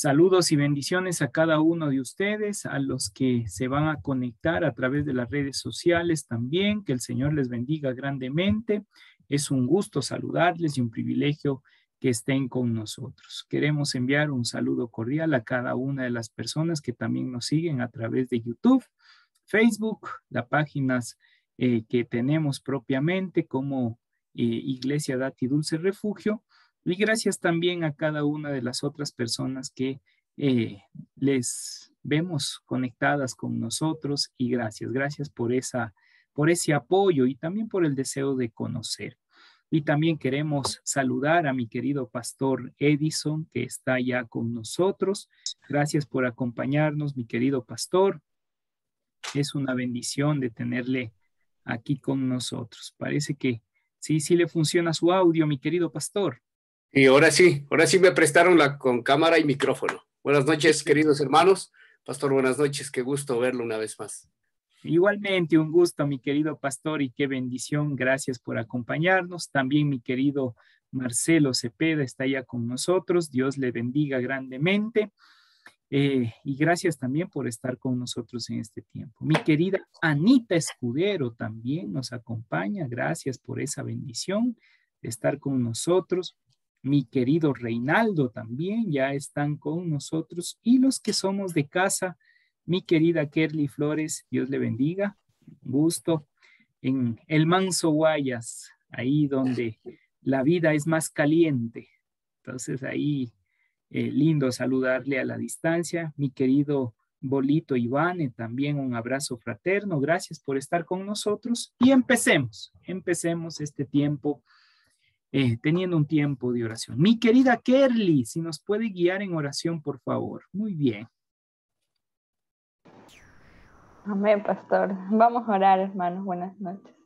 Saludos y bendiciones a cada uno de ustedes, a los que se van a conectar a través de las redes sociales también. Que el Señor les bendiga grandemente. Es un gusto saludarles y un privilegio que estén con nosotros. Queremos enviar un saludo cordial a cada una de las personas que también nos siguen a través de YouTube, Facebook, las páginas que tenemos propiamente como Iglesia Dati Dulce Refugio. Y gracias también a cada una de las otras personas que les vemos conectadas con nosotros, y gracias por ese apoyo y también por el deseo de conocer. Y también queremos saludar a mi querido pastor Edison, que está ya con nosotros. Gracias por acompañarnos, mi querido pastor. Es una bendición de tenerle aquí con nosotros. Parece que sí le funciona su audio, mi querido pastor. Y ahora sí me prestaron con cámara y micrófono. Buenas noches, queridos hermanos. Pastor, buenas noches, qué gusto verlo una vez más. Igualmente, un gusto, mi querido pastor, y qué bendición. Gracias por acompañarnos. También mi querido Marcelo Cepeda está ya con nosotros. Dios le bendiga grandemente. Y gracias también por estar con nosotros en este tiempo. Mi querida Anita Escudero también nos acompaña. Gracias por esa bendición de estar con nosotros. Mi querido Reinaldo también ya están con nosotros. Y los que somos de casa, mi querida Kerly Flores, Dios le bendiga. Gusto en el Manso Guayas, ahí donde la vida es más caliente. Entonces ahí lindo saludarle a la distancia. Mi querido Bolito Ivane, también un abrazo fraterno. Gracias por estar con nosotros. Y empecemos este tiempo teniendo un tiempo de oración. Mi querida Kerly, si nos puede guiar en oración, por favor. Muy bien. Amén, pastor. Vamos a orar, hermanos. Buenas noches.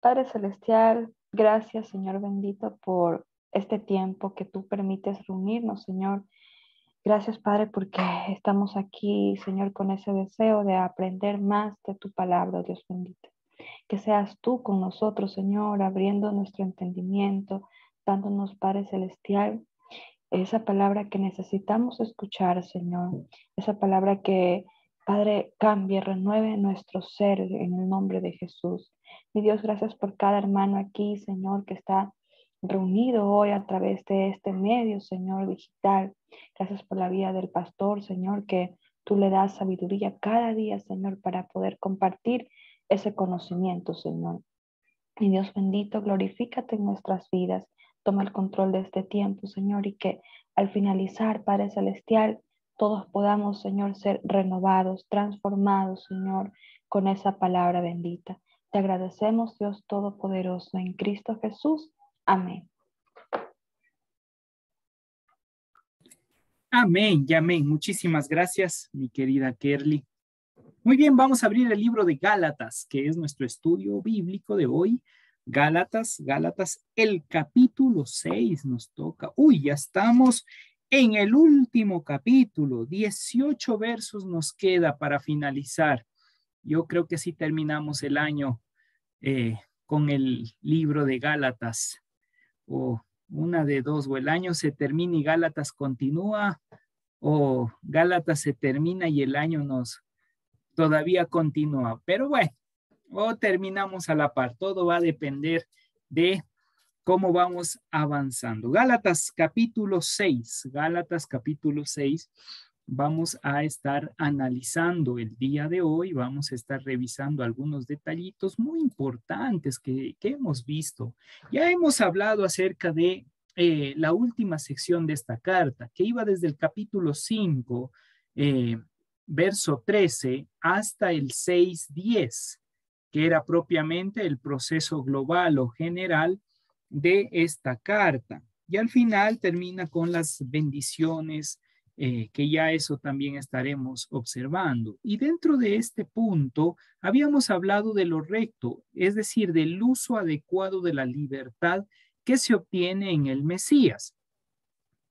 Padre Celestial, gracias, Señor bendito, por este tiempo que tú permites reunirnos, Señor. Gracias, Padre, porque estamos aquí, Señor, con ese deseo de aprender más de tu palabra, Dios bendito. Que seas tú con nosotros, Señor, abriendo nuestro entendimiento, dándonos, Padre Celestial, esa palabra que necesitamos escuchar, Señor. Esa palabra que, Padre, cambie, renueve nuestro ser en el nombre de Jesús. Mi Dios, gracias por cada hermano aquí, Señor, que está reunido hoy a través de este medio, Señor, digital. Gracias por la vida del pastor, Señor, que tú le das sabiduría cada día, Señor, para poder compartir ese conocimiento, Señor. Mi Dios bendito, glorifícate en nuestras vidas. Toma el control de este tiempo, Señor, y que al finalizar, Padre Celestial, todos podamos, Señor, ser renovados, transformados, Señor, con esa palabra bendita. Te agradecemos, Dios Todopoderoso, en Cristo Jesús. Amén. Amén y amén. Muchísimas gracias, mi querida Kerly. Muy bien, vamos a abrir el libro de Gálatas, que es nuestro estudio bíblico de hoy. Gálatas, el capítulo 6 nos toca. Uy, ya estamos en el último capítulo. 18 versos nos queda para finalizar. Yo creo que sí terminamos el año con el libro de Gálatas. O una de dos, o el año se termina y Gálatas continúa, o Gálatas se termina y el año todavía continúa. Pero bueno, o terminamos a la par. Todo va a depender de cómo vamos avanzando. Gálatas capítulo 6. Vamos a estar analizando el día de hoy. Vamos a estar revisando algunos detallitos muy importantes que hemos visto. Ya hemos hablado acerca de la última sección de esta carta, que iba desde el capítulo 5, verso 13, hasta el 6:10, que era propiamente el proceso global o general de esta carta. Y al final termina con las bendiciones, que ya eso también estaremos observando. Y dentro de este punto habíamos hablado de lo recto, es decir, del uso adecuado de la libertad que se obtiene en el Mesías.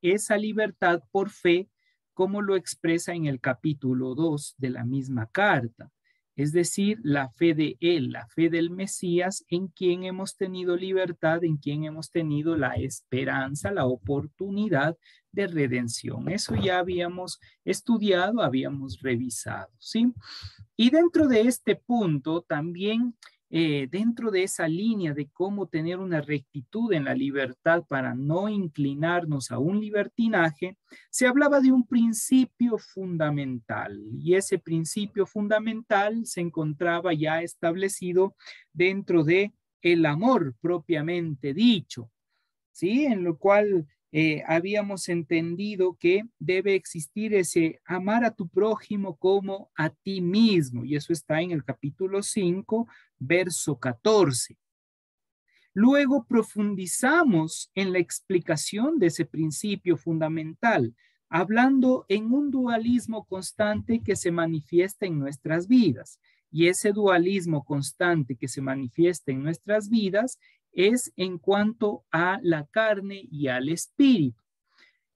Esa libertad por fe, como lo expresa en el capítulo 2 de la misma carta. es decir, la fe de Él, la fe del Mesías, en quien hemos tenido libertad, en quien hemos tenido la esperanza, la oportunidad de redención. Eso ya habíamos estudiado, habíamos revisado, ¿sí? Y dentro de este punto también, dentro de esa línea de cómo tener una rectitud en la libertad para no inclinarnos a un libertinaje, se hablaba de un principio fundamental, y ese principio fundamental se encontraba ya establecido dentro de el amor propiamente dicho, ¿sí? En lo cual habíamos entendido que debe existir ese amar a tu prójimo como a ti mismo, y eso está en el capítulo 5, verso 14. Luego profundizamos en la explicación de ese principio fundamental, hablando en un dualismo constante que se manifiesta en nuestras vidas. Y ese dualismo constante que se manifiesta en nuestras vidas es en cuanto a la carne y al espíritu.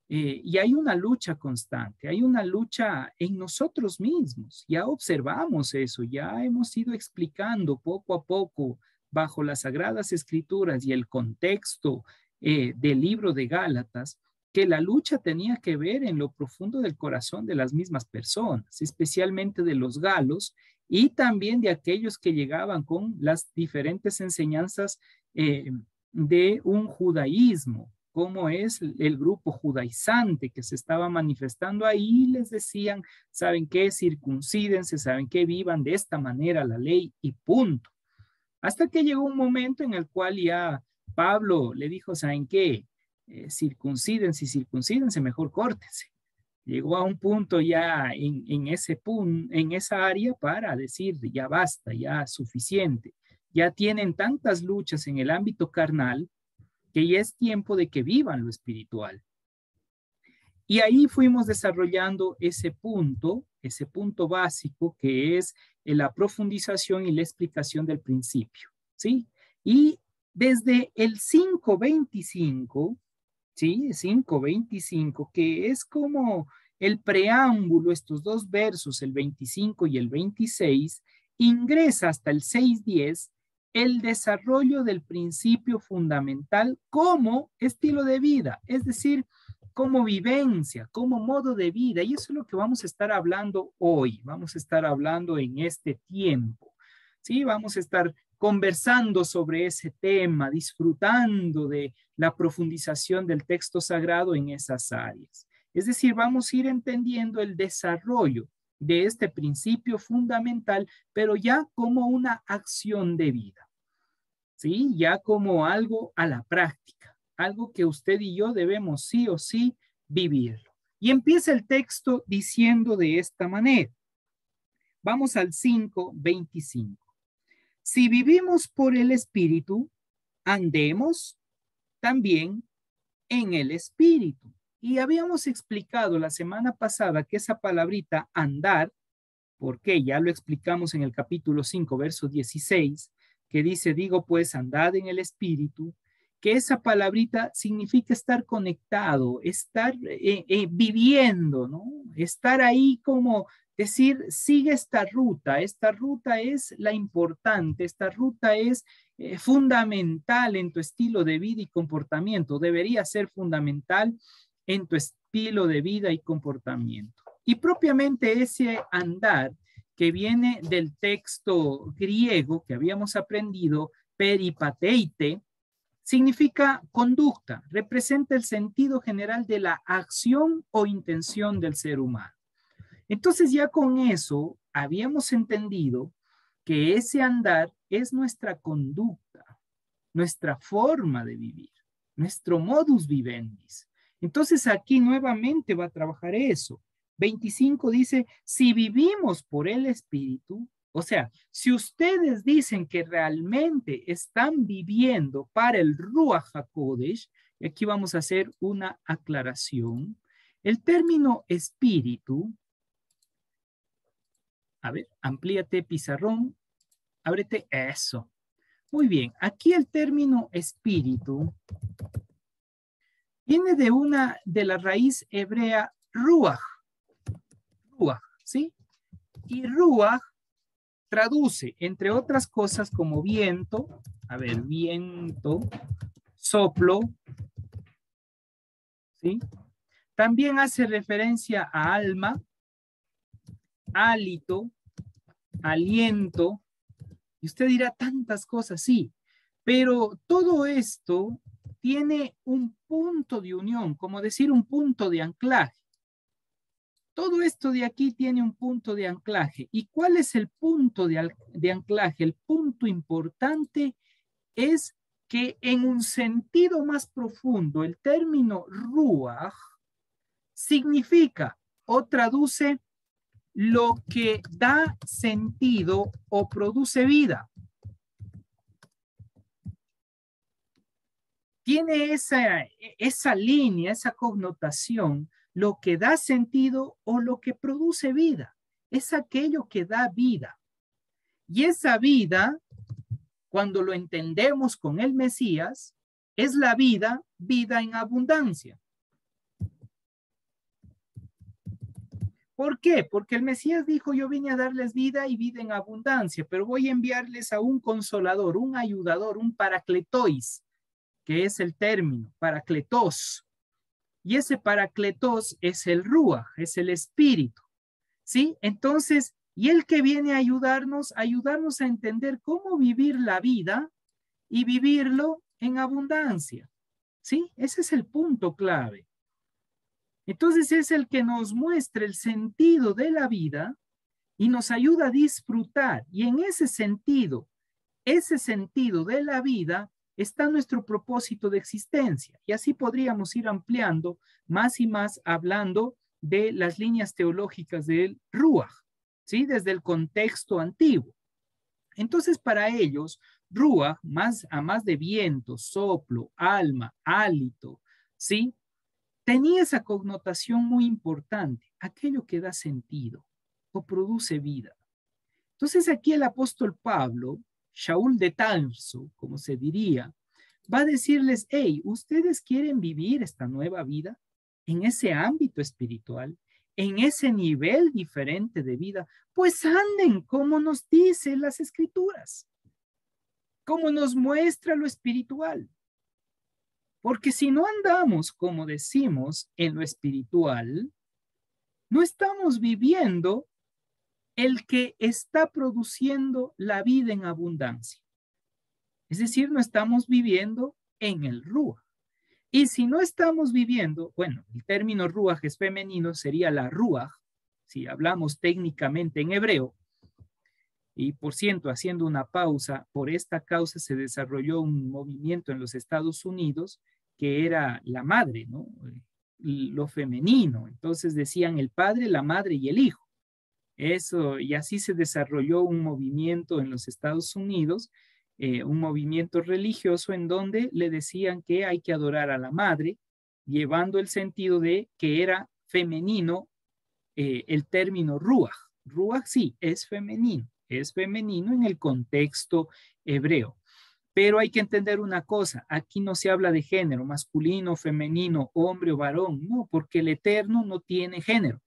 Y hay una lucha constante, hay una lucha en nosotros mismos. Ya observamos eso, ya hemos ido explicando poco a poco bajo las Sagradas Escrituras y el contexto del libro de Gálatas, que la lucha tenía que ver en lo profundo del corazón de las mismas personas, especialmente de los galos y también de aquellos que llegaban con las diferentes enseñanzas de un judaísmo, como es el grupo judaizante que se estaba manifestando ahí. Les decían, ¿saben qué? Circuncídense, ¿saben qué? Vivan de esta manera la ley y punto. Hasta que llegó un momento en el cual ya Pablo le dijo, ¿saben qué? Circuncídense y circuncídense, mejor córtense. Llegó a un punto ya en esa área para decir, ya basta, ya suficiente. Ya tienen tantas luchas en el ámbito carnal que ya es tiempo de que vivan lo espiritual. Y ahí fuimos desarrollando ese punto básico que es la profundización y la explicación del principio, ¿sí? Y desde el 5.25, ¿sí? 5.25, que es como el preámbulo, estos dos versos, el 25 y el 26, ingresa hasta el 6.10, el desarrollo del principio fundamental como estilo de vida, es decir, como vivencia, como modo de vida. Y eso es lo que vamos a estar hablando hoy, vamos a estar hablando en este tiempo, ¿sí? Vamos a estar conversando sobre ese tema, disfrutando de la profundización del texto sagrado en esas áreas. Es decir, vamos a ir entendiendo el desarrollo de este principio fundamental, pero ya como una acción de vida, ¿sí? Ya como algo a la práctica, algo que usted y yo debemos sí o sí vivirlo. Y empieza el texto diciendo de esta manera. Vamos al 5.25. Si vivimos por el Espíritu, andemos también en el Espíritu. Y habíamos explicado la semana pasada que esa palabrita andar, porque ya lo explicamos en el capítulo 5, verso 16, que dice, digo pues, andad en el Espíritu, que esa palabrita significa estar conectado, estar viviendo, ¿no? Estar ahí como decir, sigue esta ruta es la importante, esta ruta es fundamental en tu estilo de vida y comportamiento, debería ser fundamental en tu estilo de vida y comportamiento. Y propiamente ese andar que viene del texto griego que habíamos aprendido, peripateite, significa conducta, representa el sentido general de la acción o intención del ser humano. Entonces ya con eso habíamos entendido que ese andar es nuestra conducta, nuestra forma de vivir, nuestro modus vivendi. Entonces aquí nuevamente va a trabajar eso. 25 dice, si vivimos por el Espíritu, o sea, si ustedes dicen que realmente están viviendo para el Ruach HaKodesh, y aquí vamos a hacer una aclaración, el término espíritu, a ver, amplíate pizarrón, ábrete, eso. Muy bien, aquí el término espíritu viene de la raíz hebrea ruach, ¿sí? Y ruach traduce, entre otras cosas, como viento, a ver, viento, soplo, ¿sí? También hace referencia a alma, hálito, aliento, y usted dirá tantas cosas, sí, pero todo esto tiene un punto de unión, como decir un punto de anclaje. Todo esto de aquí tiene un punto de anclaje. ¿Y cuál es el punto de anclaje? El punto importante es que en un sentido más profundo, el término ruach significa o traduce lo que da sentido o produce vida. Tiene esa línea, esa connotación, lo que da sentido o lo que produce vida. Es aquello que da vida. Y esa vida, cuando lo entendemos con el Mesías, es la vida, vida en abundancia. ¿Por qué? Porque el Mesías dijo, yo vine a darles vida y vida en abundancia, pero voy a enviarles a un consolador, un ayudador, un paracletois, que es el término, paracletos. Y ese paracletos es el ruach, es el espíritu, ¿sí? Entonces, y el que viene a ayudarnos a entender cómo vivir la vida y vivirlo en abundancia, ¿sí? Ese es el punto clave. Entonces es el que nos muestra el sentido de la vida y nos ayuda a disfrutar. Y en ese sentido de la vida está nuestro propósito de existencia. Y así podríamos ir ampliando más y más hablando de las líneas teológicas del Ruach, ¿sí? Desde el contexto antiguo. Entonces, para ellos, Ruach, a más de viento, soplo, alma, hálito, ¿sí? Tenía esa connotación muy importante, aquello que da sentido o produce vida. Entonces, aquí el apóstol Pablo, Shaul de Tarso, como se diría, va a decirles, hey, ¿ustedes quieren vivir esta nueva vida en ese ámbito espiritual, en ese nivel diferente de vida? Pues anden como nos dicen las escrituras, como nos muestra lo espiritual. Porque si no andamos, como decimos, en lo espiritual, no estamos viviendo el que está produciendo la vida en abundancia. Es decir, no estamos viviendo en el Ruach. Y si no estamos viviendo, bueno, el término Ruach es femenino, sería la Ruach, si hablamos técnicamente en hebreo. Y por cierto, haciendo una pausa, por esta causa se desarrolló un movimiento en los Estados Unidos que era la madre, ¿no? Lo femenino. Entonces decían el padre, la madre y el hijo. Eso, y así se desarrolló un movimiento en los Estados Unidos, un movimiento religioso en donde le decían que hay que adorar a la madre, llevando el sentido de que era femenino el término ruach. Ruach sí, es femenino en el contexto hebreo. Pero hay que entender una cosa, aquí no se habla de género, masculino, femenino, hombre o varón, no, porque el Eterno no tiene género.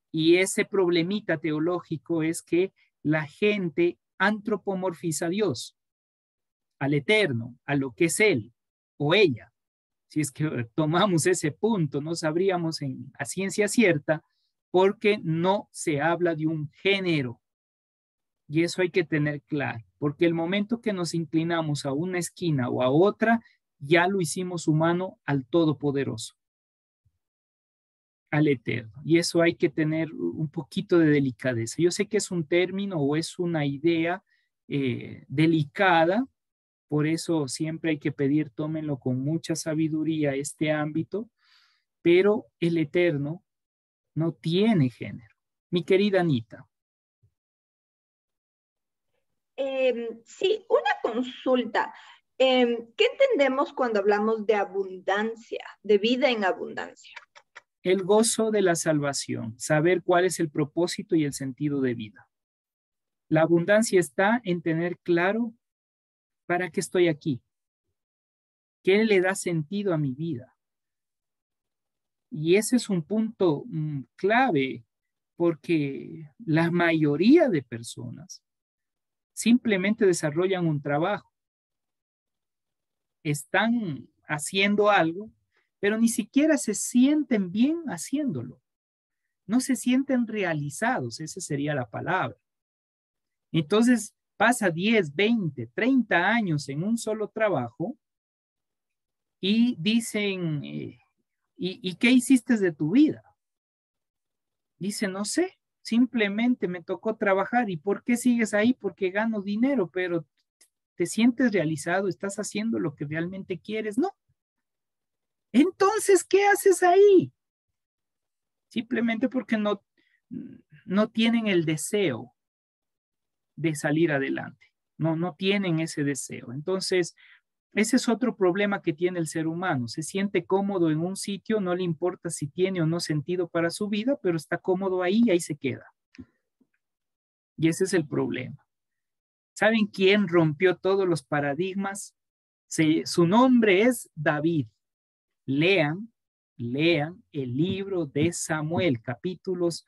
Y ese problemita teológico es que la gente antropomorfiza a Dios, al Eterno, a lo que es Él o ella. Si es que tomamos ese punto, no sabríamos a ciencia cierta porque no se habla de un género. Y eso hay que tener claro, porque el momento que nos inclinamos a una esquina o a otra, ya lo hicimos humano al Todopoderoso, al Eterno. Y eso hay que tener un poquito de delicadeza. Yo sé que es un término o es una idea delicada, por eso siempre hay que pedir, tómenlo con mucha sabiduría este ámbito, pero el Eterno no tiene género. Mi querida Anita. Sí, una consulta. ¿Qué entendemos cuando hablamos de abundancia, de vida en abundancia? El gozo de la salvación, saber cuál es el propósito y el sentido de vida. La abundancia está en tener claro para qué estoy aquí, qué le da sentido a mi vida. Y ese es un punto clave, porque la mayoría de personas simplemente desarrollan un trabajo. Están haciendo algo, pero ni siquiera se sienten bien haciéndolo. No se sienten realizados, esa sería la palabra. Entonces pasa 10, 20, 30 años en un solo trabajo y dicen, ¿y qué hiciste de tu vida? Dice, no sé, simplemente me tocó trabajar. ¿Y por qué sigues ahí? Porque gano dinero, pero ¿te sientes realizado? ¿Estás haciendo lo que realmente quieres? No. Entonces, ¿qué haces ahí? Simplemente porque no tienen el deseo de salir adelante. No tienen ese deseo. Entonces, ese es otro problema que tiene el ser humano. Se siente cómodo en un sitio, no le importa si tiene o no sentido para su vida, pero está cómodo ahí y ahí se queda. Y ese es el problema. ¿Saben quién rompió todos los paradigmas? Su nombre es David. Lean el libro de Samuel, capítulos,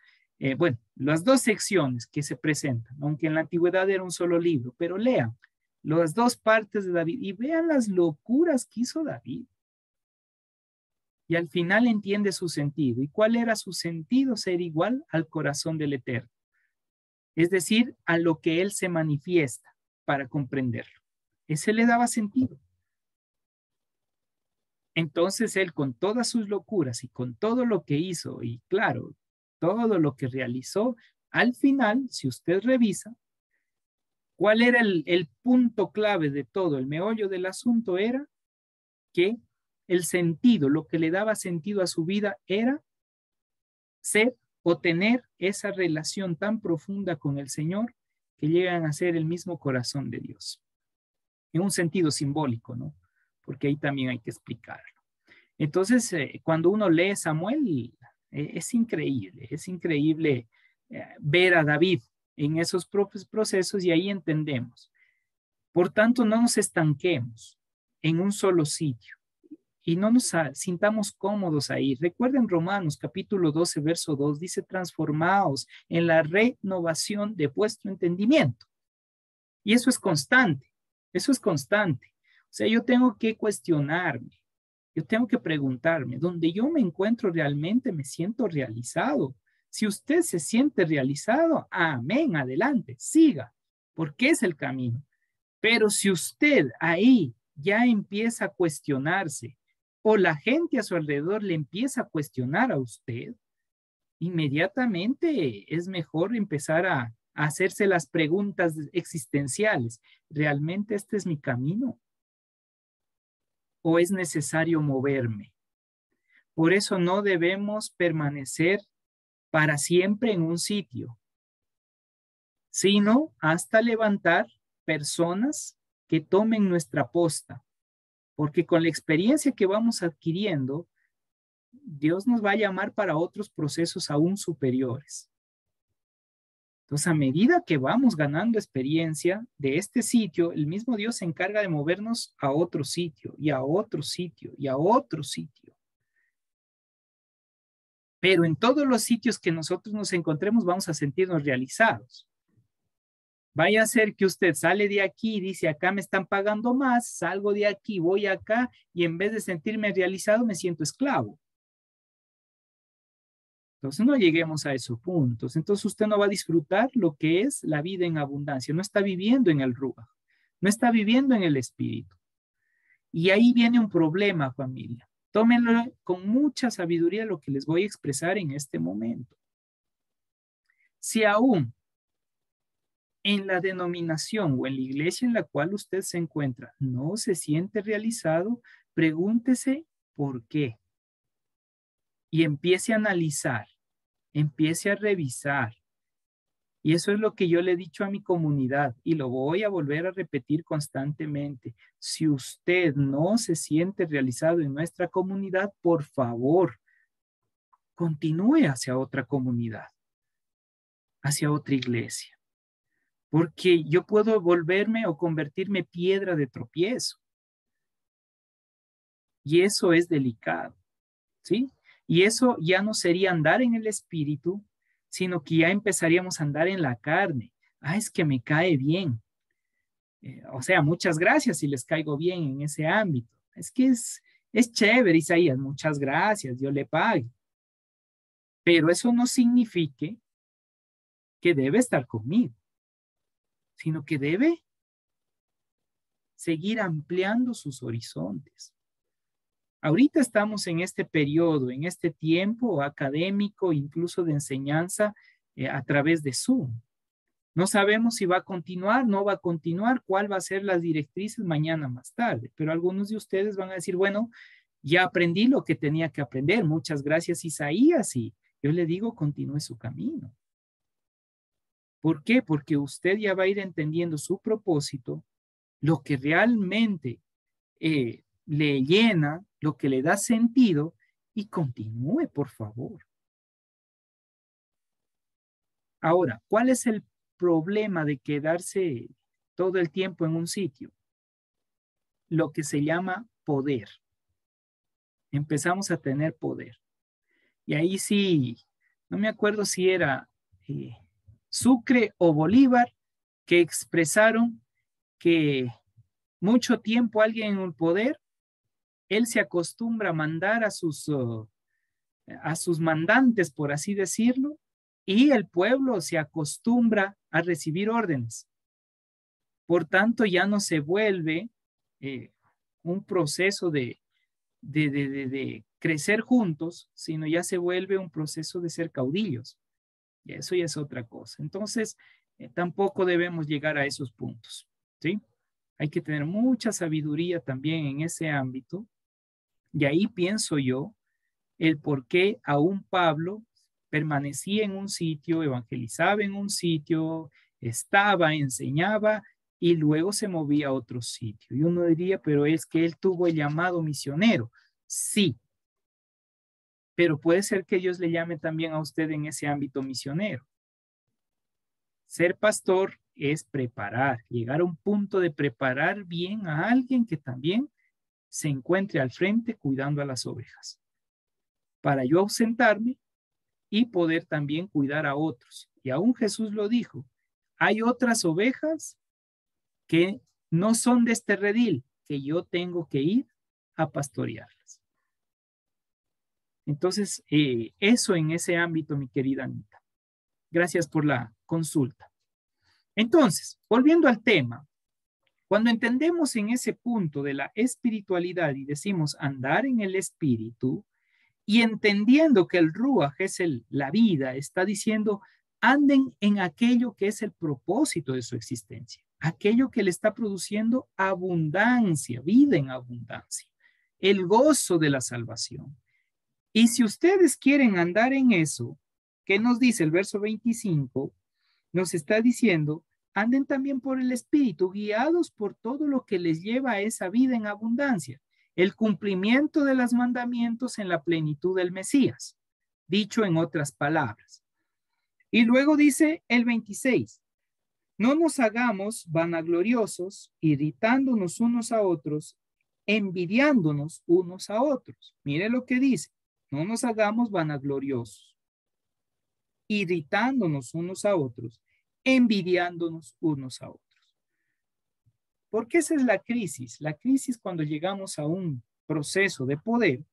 las dos secciones que se presentan, aunque en la antigüedad era un solo libro, pero lean las dos partes de David y vean las locuras que hizo David. Y al final entiende su sentido. ¿Y cuál era su sentido? Ser igual al corazón del Eterno. Es decir, a lo que él se manifiesta para comprenderlo. Ese le daba sentido. Entonces él, con todas sus locuras y con todo lo que hizo, y claro, todo lo que realizó, al final, si usted revisa, ¿cuál era el punto clave de todo? El meollo del asunto era que el sentido, lo que le daba sentido a su vida era ser o tener esa relación tan profunda con el Señor que llegan a ser el mismo corazón de Dios. En un sentido simbólico, ¿no? Porque ahí también hay que explicarlo. Entonces, cuando uno lee Samuel, es increíble ver a David en esos propios procesos y ahí entendemos. Por tanto, no nos estanquemos en un solo sitio y no nos sintamos cómodos ahí. Recuerden Romanos capítulo 12, verso 2, dice, transformaos en la renovación de vuestro entendimiento. Y eso es constante, eso es constante. O sea, yo tengo que cuestionarme. Yo tengo que preguntarme, ¿dónde yo me encuentro realmente me siento realizado? Si usted se siente realizado, amén, adelante, siga, porque es el camino. Pero si usted ahí ya empieza a cuestionarse o la gente a su alrededor le empieza a cuestionar a usted, inmediatamente es mejor empezar a hacerse las preguntas existenciales. ¿Realmente este es mi camino? ¿O es necesario moverme? Por eso no debemos permanecer para siempre en un sitio, sino hasta levantar personas que tomen nuestra posta, porque con la experiencia que vamos adquiriendo, Dios nos va a llamar para otros procesos aún superiores. Entonces, a medida que vamos ganando experiencia de este sitio, el mismo Dios se encarga de movernos a otro sitio y a otro sitio y a otro sitio. Pero en todos los sitios que nosotros nos encontremos vamos a sentirnos realizados. Vaya a ser que usted sale de aquí y dice, acá me están pagando más, salgo de aquí, voy acá y en vez de sentirme realizado me siento esclavo. Entonces no lleguemos a esos puntos. Entonces usted no va a disfrutar lo que es la vida en abundancia. No está viviendo en el Ruach, no está viviendo en el Espíritu. Y ahí viene un problema, familia. Tómenlo con mucha sabiduría lo que les voy a expresar en este momento. Si aún en la denominación o en la iglesia en la cual usted se encuentra no se siente realizado, pregúntese por qué. Y empiece a analizar, empiece a revisar. Y eso es lo que yo le he dicho a mi comunidad y lo voy a volver a repetir constantemente. Si usted no se siente realizado en nuestra comunidad, por favor, continúe hacia otra comunidad, hacia otra iglesia. Porque yo puedo volverme o convertirme piedra de tropiezo. Y eso es delicado, ¿sí? Y eso ya no sería andar en el espíritu, sino que ya empezaríamos a andar en la carne. Ah, es que me cae bien. O sea, muchas gracias si les caigo bien en ese ámbito. Es que es chévere, Isaías, muchas gracias, yo le pague. Pero eso no significa que debe estar conmigo, sino que debe seguir ampliando sus horizontes. Ahorita estamos en este periodo, en este tiempo académico, incluso de enseñanza a través de Zoom. No sabemos si va a continuar, no va a continuar, cuál va a ser las directrices mañana más tarde, pero algunos de ustedes van a decir, bueno, ya aprendí lo que tenía que aprender, muchas gracias Isaías, y yo le digo, continúe su camino. ¿Por qué? Porque usted ya va a ir entendiendo su propósito, lo que realmente le llena, lo que le da sentido, y continúe, por favor. Ahora, ¿cuál es el problema de quedarse todo el tiempo en un sitio? Lo que se llama poder. Empezamos a tener poder. Y ahí sí, no me acuerdo si era Sucre o Bolívar, que expresaron que mucho tiempo alguien en el poder, él se acostumbra a mandar a sus mandantes, por así decirlo, y el pueblo se acostumbra a recibir órdenes. Por tanto, ya no se vuelve un proceso de crecer juntos, sino ya se vuelve un proceso de ser caudillos. Y eso ya es otra cosa. Entonces, tampoco debemos llegar a esos puntos, ¿sí? Hay que tener mucha sabiduría también en ese ámbito. Y ahí pienso yo el por qué aún Pablo permanecía en un sitio, evangelizaba en un sitio, estaba, enseñaba y luego se movía a otro sitio. Y uno diría, pero es que él tuvo el llamado misionero. Sí, pero puede ser que Dios le llame también a usted en ese ámbito misionero. Ser pastor es preparar, llegar a un punto de preparar bien a alguien que también se encuentre al frente cuidando a las ovejas. Para yo ausentarme y poder también cuidar a otros. Y aún Jesús lo dijo, hay otras ovejas que no son de este redil, que yo tengo que ir a pastorearlas. Entonces, eso en ese ámbito, mi querida Anita. Gracias por la consulta. Entonces, volviendo al tema, cuando entendemos en ese punto de la espiritualidad y decimos andar en el espíritu, y entendiendo que el Ruaj es la vida, está diciendo, anden en aquello que es el propósito de su existencia, aquello que le está produciendo abundancia, vida en abundancia, el gozo de la salvación. Y si ustedes quieren andar en eso, ¿qué nos dice el verso 25? Nos está diciendo, anden también por el Espíritu, guiados por todo lo que les lleva a esa vida en abundancia, el cumplimiento de los mandamientos en la plenitud del Mesías, dicho en otras palabras. Y luego dice el 26, no nos hagamos vanagloriosos, irritándonos unos a otros, envidiándonos unos a otros. Mire lo que dice, no nos hagamos vanagloriosos, irritándonos unos a otros, envidiándonos unos a otros. Porque esa es la crisis. La crisis cuando llegamos a un proceso de poder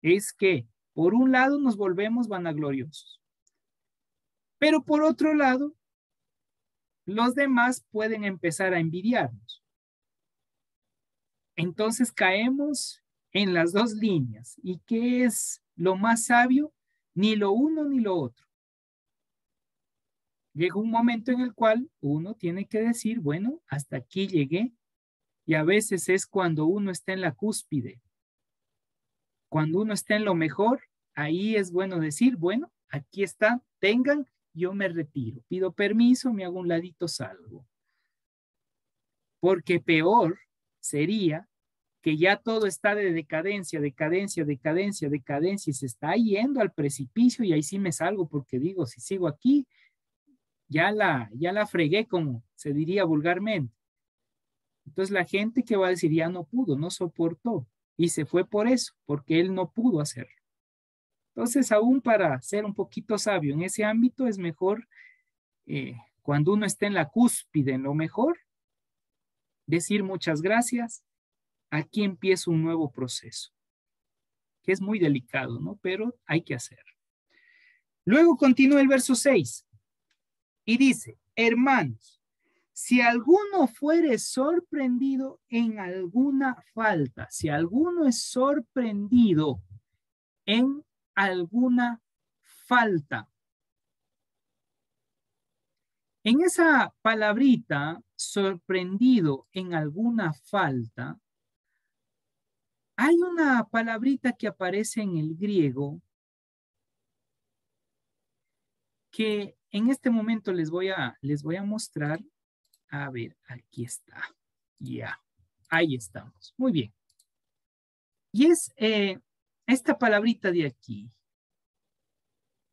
es que por un lado nos volvemos vanagloriosos, pero por otro lado los demás pueden empezar a envidiarnos. Entonces caemos en las dos líneas. ¿Y qué es lo más sabio? Ni lo uno ni lo otro. Llega un momento en el cual uno tiene que decir, bueno, hasta aquí llegué. Y a veces es cuando uno está en la cúspide. Cuando uno está en lo mejor, ahí es bueno decir, bueno, aquí está, tengan, yo me retiro. Pido permiso, me hago un ladito, salgo. Porque peor sería que ya todo está de decadencia, decadencia, decadencia, decadencia y se está yendo al precipicio y ahí sí me salgo porque digo, si sigo aquí, ya la fregué, como se diría vulgarmente. Entonces la gente que va a decir ya no pudo, no soportó y se fue por eso, porque él no pudo hacerlo. Entonces, aún para ser un poquito sabio en ese ámbito, es mejor, cuando uno esté en la cúspide, en lo mejor, decir muchas gracias. Aquí empieza un nuevo proceso, que es muy delicado, ¿no? Pero hay que hacerlo. Luego continúa el verso 6 y dice, hermanos, si alguno fuere sorprendido en alguna falta, si alguno es sorprendido en alguna falta. En esa palabrita, sorprendido en alguna falta, hay una palabrita que aparece en el griego que en este momento les voy a mostrar. A ver, aquí está. Ya, ahí estamos. Muy bien. Y es esta palabrita de aquí.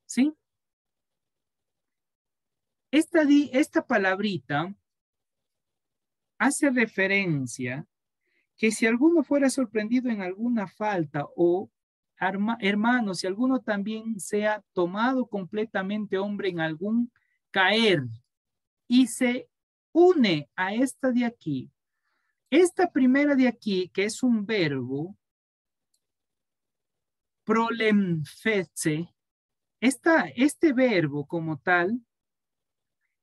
¿Sí? Esta palabrita hace referencia que si alguno fuera sorprendido en alguna falta o hermano, si alguno también sea tomado completamente hombre en algún caer y se une a esta de aquí, esta primera de aquí, que es un verbo, prolemfetse, este verbo como tal,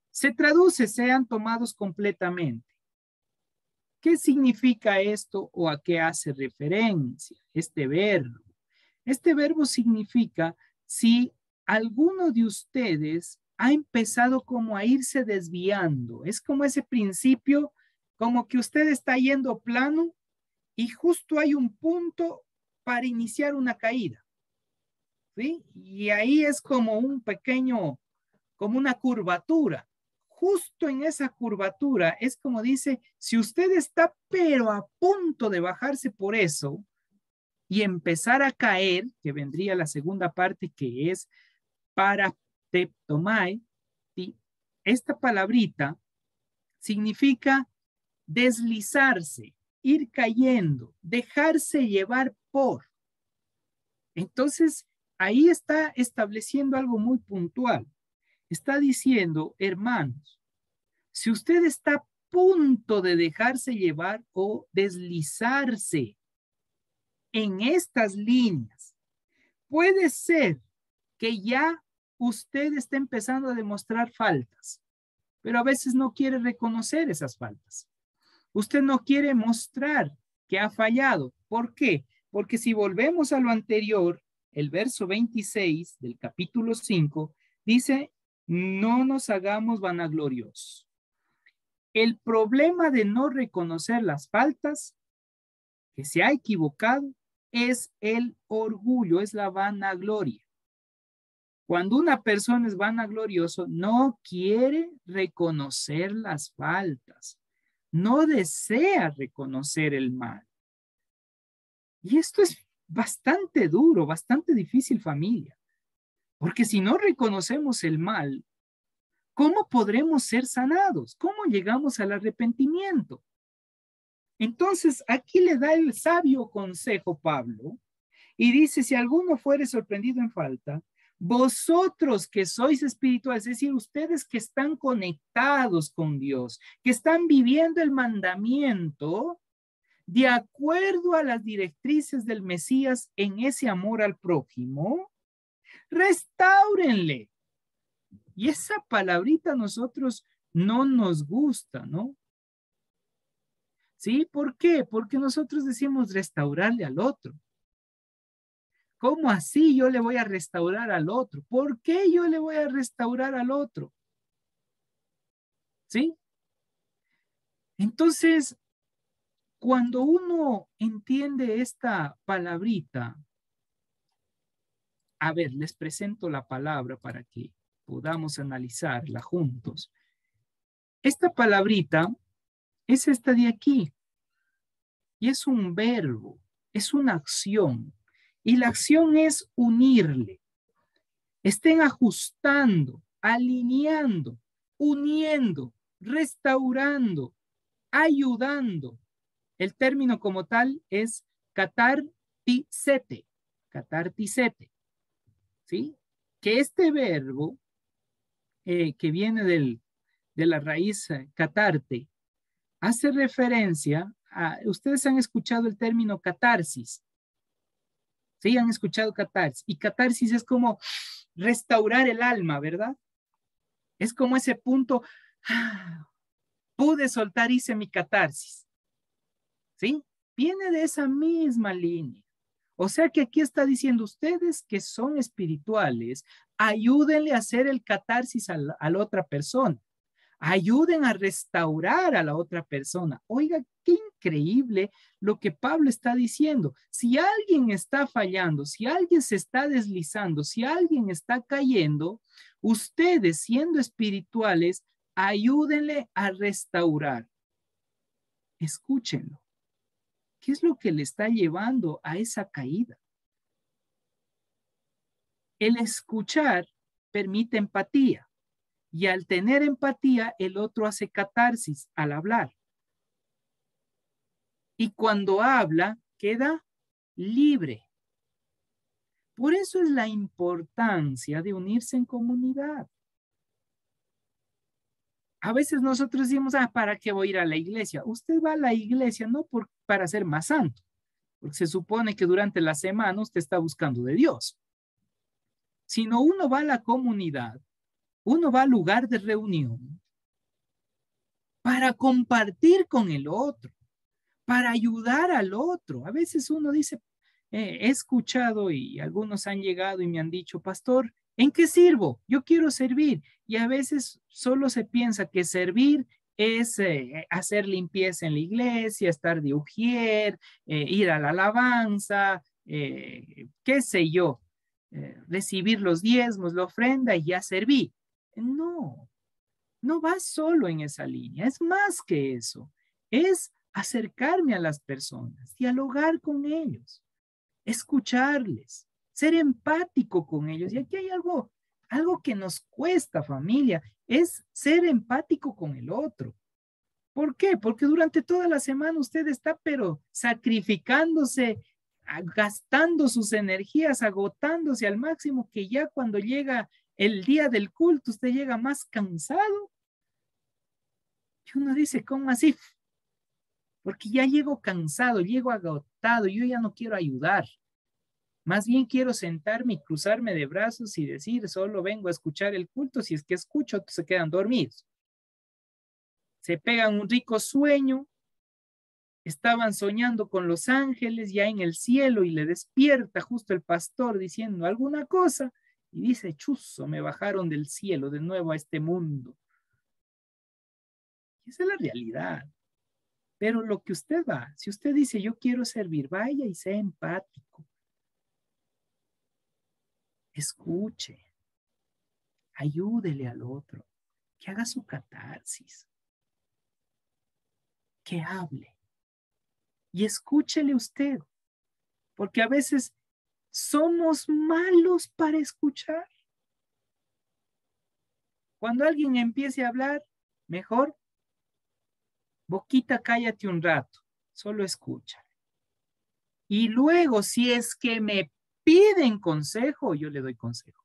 se traduce, sean tomados completamente. ¿Qué significa esto o a qué hace referencia este verbo? Este verbo significa si alguno de ustedes ha empezado como a irse desviando. Es como ese principio, como que usted está yendo plano y justo hay un punto para iniciar una caída. ¿Sí? Y ahí es como un pequeño, como una curvatura. Justo en esa curvatura es como dice, si usted está pero a punto de bajarse por eso y empezar a caer, que vendría la segunda parte que es parateptomai, esta palabrita significa deslizarse, ir cayendo, dejarse llevar por. Entonces, ahí está estableciendo algo muy puntual. Está diciendo, hermanos, si usted está a punto de dejarse llevar o deslizarse en estas líneas, puede ser que ya usted esté empezando a demostrar faltas, pero a veces no quiere reconocer esas faltas. Usted no quiere mostrar que ha fallado. ¿Por qué? Porque si volvemos a lo anterior, el verso 26 del capítulo 5 dice, no nos hagamos vanagloriosos. El problema de no reconocer las faltas, que se ha equivocado, es el orgullo, es la vanagloria. Cuando una persona es vanaglorioso, no quiere reconocer las faltas, no desea reconocer el mal. Y esto es bastante duro, bastante difícil, familia, porque si no reconocemos el mal, ¿cómo podremos ser sanados? ¿Cómo llegamos al arrepentimiento? Entonces, aquí le da el sabio consejo Pablo y dice, si alguno fuere sorprendido en falta, vosotros que sois espirituales, es decir, ustedes que están conectados con Dios, que están viviendo el mandamiento de acuerdo a las directrices del Mesías en ese amor al prójimo, restáurenle. Y esa palabrita a nosotros no nos gusta, ¿no? ¿Sí? ¿Por qué? Porque nosotros decimos restaurarle al otro. ¿Cómo así yo le voy a restaurar al otro? ¿Por qué yo le voy a restaurar al otro? ¿Sí? Entonces, cuando uno entiende esta palabrita, a ver, les presento la palabra para que podamos analizarla juntos. Esta palabrita es esta de aquí y es un verbo, es una acción y la acción es unirle. Estén ajustando, alineando, uniendo, restaurando, ayudando. El término como tal es catartisete, catartisete. ¿sí? Que este verbo que viene de la raíz catarte, hace referencia a, ustedes han escuchado el término catarsis, ¿sí? Han escuchado catarsis, y catarsis es como restaurar el alma, ¿verdad? Es como ese punto, pude soltar, hice mi catarsis, ¿sí? Viene de esa misma línea. O sea que aquí está diciendo ustedes que son espirituales, ayúdenle a hacer el catarsis a la otra persona. Ayuden a restaurar a la otra persona. Oiga, qué increíble lo que Pablo está diciendo. Si alguien está fallando, si alguien se está deslizando, si alguien está cayendo, ustedes siendo espirituales, ayúdenle a restaurar. Escúchenlo. ¿Qué es lo que le está llevando a esa caída? El escuchar permite empatía. Y al tener empatía, el otro hace catarsis al hablar. Y cuando habla, queda libre. Por eso es la importancia de unirse en comunidad. A veces nosotros decimos, ¿para qué voy a ir a la iglesia? Usted va a la iglesia no para ser más santo, porque se supone que durante la semana usted está buscando de Dios. Sino uno va a la comunidad, uno va al lugar de reunión para compartir con el otro, para ayudar al otro. A veces uno dice, he escuchado y algunos han llegado y me han dicho, pastor, ¿en qué sirvo? Yo quiero servir. Y a veces solo se piensa que servir es hacer limpieza en la iglesia, estar de ujier, ir a la alabanza, qué sé yo, recibir los diezmos, la ofrenda y ya serví. No, no va solo en esa línea, es más que eso. Es acercarme a las personas, dialogar con ellos, escucharles, ser empático con ellos. Y aquí hay algo que nos cuesta, familia, es ser empático con el otro. ¿Por qué? Porque durante toda la semana usted está, pero sacrificándose, gastando sus energías, agotándose al máximo, que ya cuando llega el día del culto, usted llega más cansado. Y uno dice, ¿cómo así? Porque ya llego cansado, llego agotado, yo ya no quiero ayudar. Más bien quiero sentarme y cruzarme de brazos y decir, solo vengo a escuchar el culto, si es que escucho, se quedan dormidos. Se pegan un rico sueño, estaban soñando con los ángeles ya en el cielo y le despierta justo el pastor diciendo alguna cosa y dice, chuzo, me bajaron del cielo de nuevo a este mundo. Y esa es la realidad. Pero lo que usted va, si usted dice, yo quiero servir, vaya y sea empático. Escuche, ayúdele al otro, que haga su catarsis, que hable. Y escúchele usted, porque a veces somos malos para escuchar. Cuando alguien empiece a hablar, mejor, boquita, cállate un rato, solo escucha. Y luego, si es que me piden consejo, yo le doy consejo.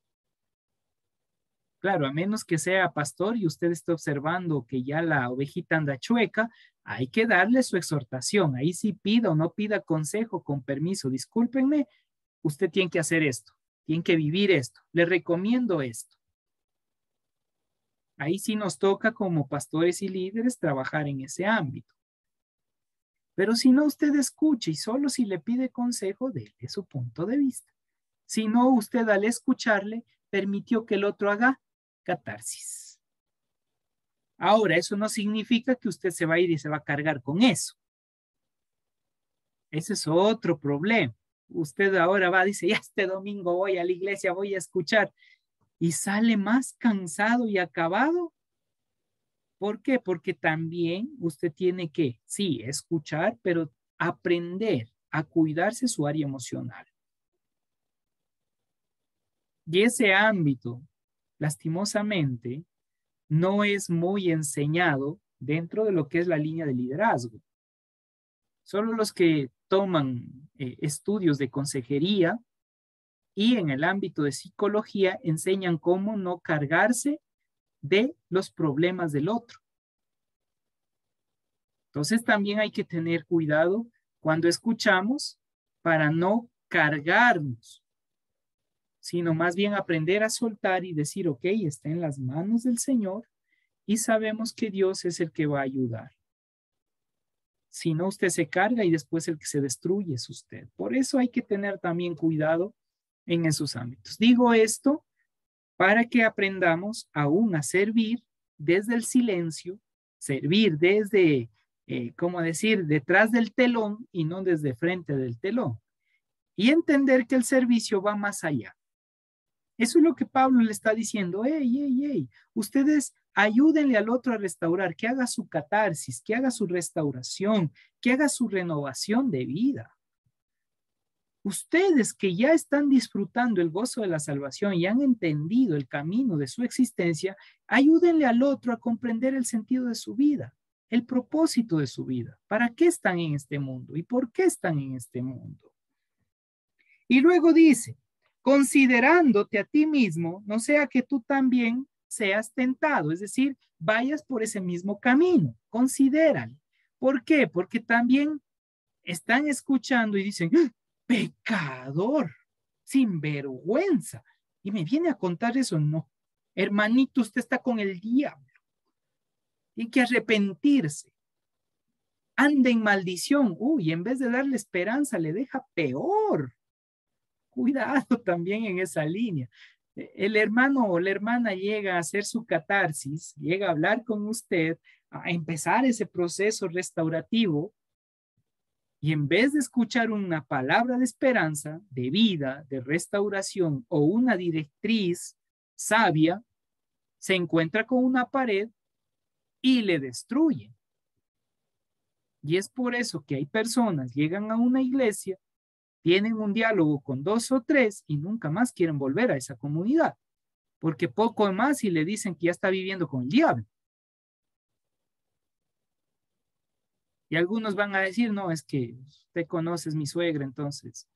Claro, a menos que sea pastor y usted esté observando que ya la ovejita anda chueca, hay que darle su exhortación. Ahí sí pida o no pida consejo, con permiso. Discúlpenme, usted tiene que hacer esto, tiene que vivir esto. Le recomiendo esto. Ahí sí nos toca como pastores y líderes trabajar en ese ámbito. Pero si no, usted escuche y solo si le pide consejo, déle su punto de vista. Si no, usted al escucharle permitió que el otro haga catarsis. Ahora, eso no significa que usted se va a ir y se va a cargar con eso. Ese es otro problema. Usted ahora va, dice, ya este domingo voy a la iglesia, voy a escuchar, y sale más cansado y acabado. ¿Por qué? Porque también usted tiene que, sí, escuchar, pero aprender a cuidarse su área emocional. Y ese ámbito, lastimosamente, no es muy enseñado dentro de lo que es la línea de liderazgo. Solo los que toman estudios de consejería y en el ámbito de psicología enseñan cómo no cargarse de los problemas del otro. Entonces también hay que tener cuidado cuando escuchamos para no cargarnos, sino más bien aprender a soltar y decir, ok, está en las manos del Señor y sabemos que Dios es el que va a ayudar. Si no, usted se carga y después el que se destruye es usted. Por eso hay que tener también cuidado en esos ámbitos. Digo esto para que aprendamos aún a servir desde el silencio, servir desde, ¿cómo decir?, detrás del telón y no desde frente del telón. Y entender que el servicio va más allá. Eso es lo que Pablo le está diciendo. Hey, ustedes ayúdenle al otro a restaurar, que haga su catarsis, que haga su restauración, que haga su renovación de vida. Ustedes que ya están disfrutando el gozo de la salvación y han entendido el camino de su existencia, ayúdenle al otro a comprender el sentido de su vida, el propósito de su vida. ¿Para qué están en este mundo? ¿Y por qué están en este mundo? Y luego dice, considerándote a ti mismo, no sea que tú también seas tentado, es decir, vayas por ese mismo camino, considéralo. ¿Por qué? Porque también están escuchando y dicen, ¡ah! Pecador, sin vergüenza. Y me viene a contar eso, no. Hermanito, usted está con el diablo. Hay que arrepentirse. Anda en maldición. Uy, en vez de darle esperanza, le deja peor. Cuidado también en esa línea. El hermano o la hermana llega a hacer su catarsis, llega a hablar con usted, a empezar ese proceso restaurativo, y en vez de escuchar una palabra de esperanza, de vida, de restauración o una directriz sabia, se encuentra con una pared y le destruye. Y es por eso que hay personas, llegan a una iglesia, tienen un diálogo con 2 o 3 y nunca más quieren volver a esa comunidad, porque poco más y le dicen que ya está viviendo con el diablo. Y algunos van a decir, no, es que usted conoce a mi suegra, entonces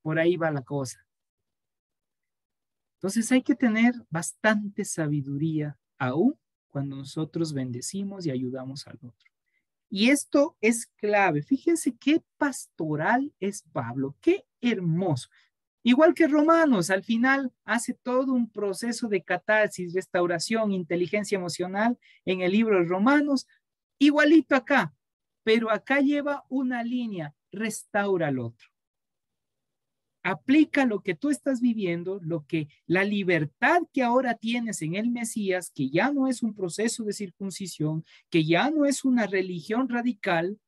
por ahí va la cosa. Entonces hay que tener bastante sabiduría aún cuando nosotros bendecimos y ayudamos al otro. Y esto es clave. Fíjense qué pastoral es Pablo, qué hermoso. Igual que Romanos, al final hace todo un proceso de catarsis, restauración, inteligencia emocional en el libro de Romanos, igualito acá. Pero acá lleva una línea, restaura al otro. Aplica lo que tú estás viviendo, la libertad que ahora tienes en el Mesías, que ya no es un proceso de circuncisión, que ya no es una religión radical,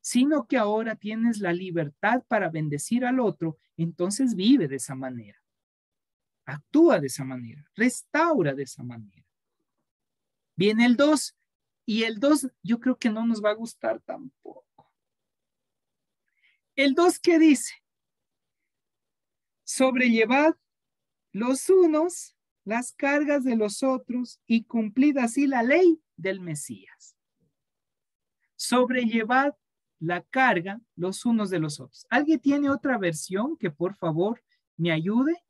sino que ahora tienes la libertad para bendecir al otro, entonces vive de esa manera. Actúa de esa manera, restaura de esa manera. Viene el 2. Y el 2 yo creo que no nos va a gustar tampoco. El 2, ¿qué dice? Sobrellevad los unos las cargas de los otros y cumplid así la ley del Mesías. Sobrellevad la carga los unos de los otros. ¿Alguien tiene otra versión que por favor me ayude?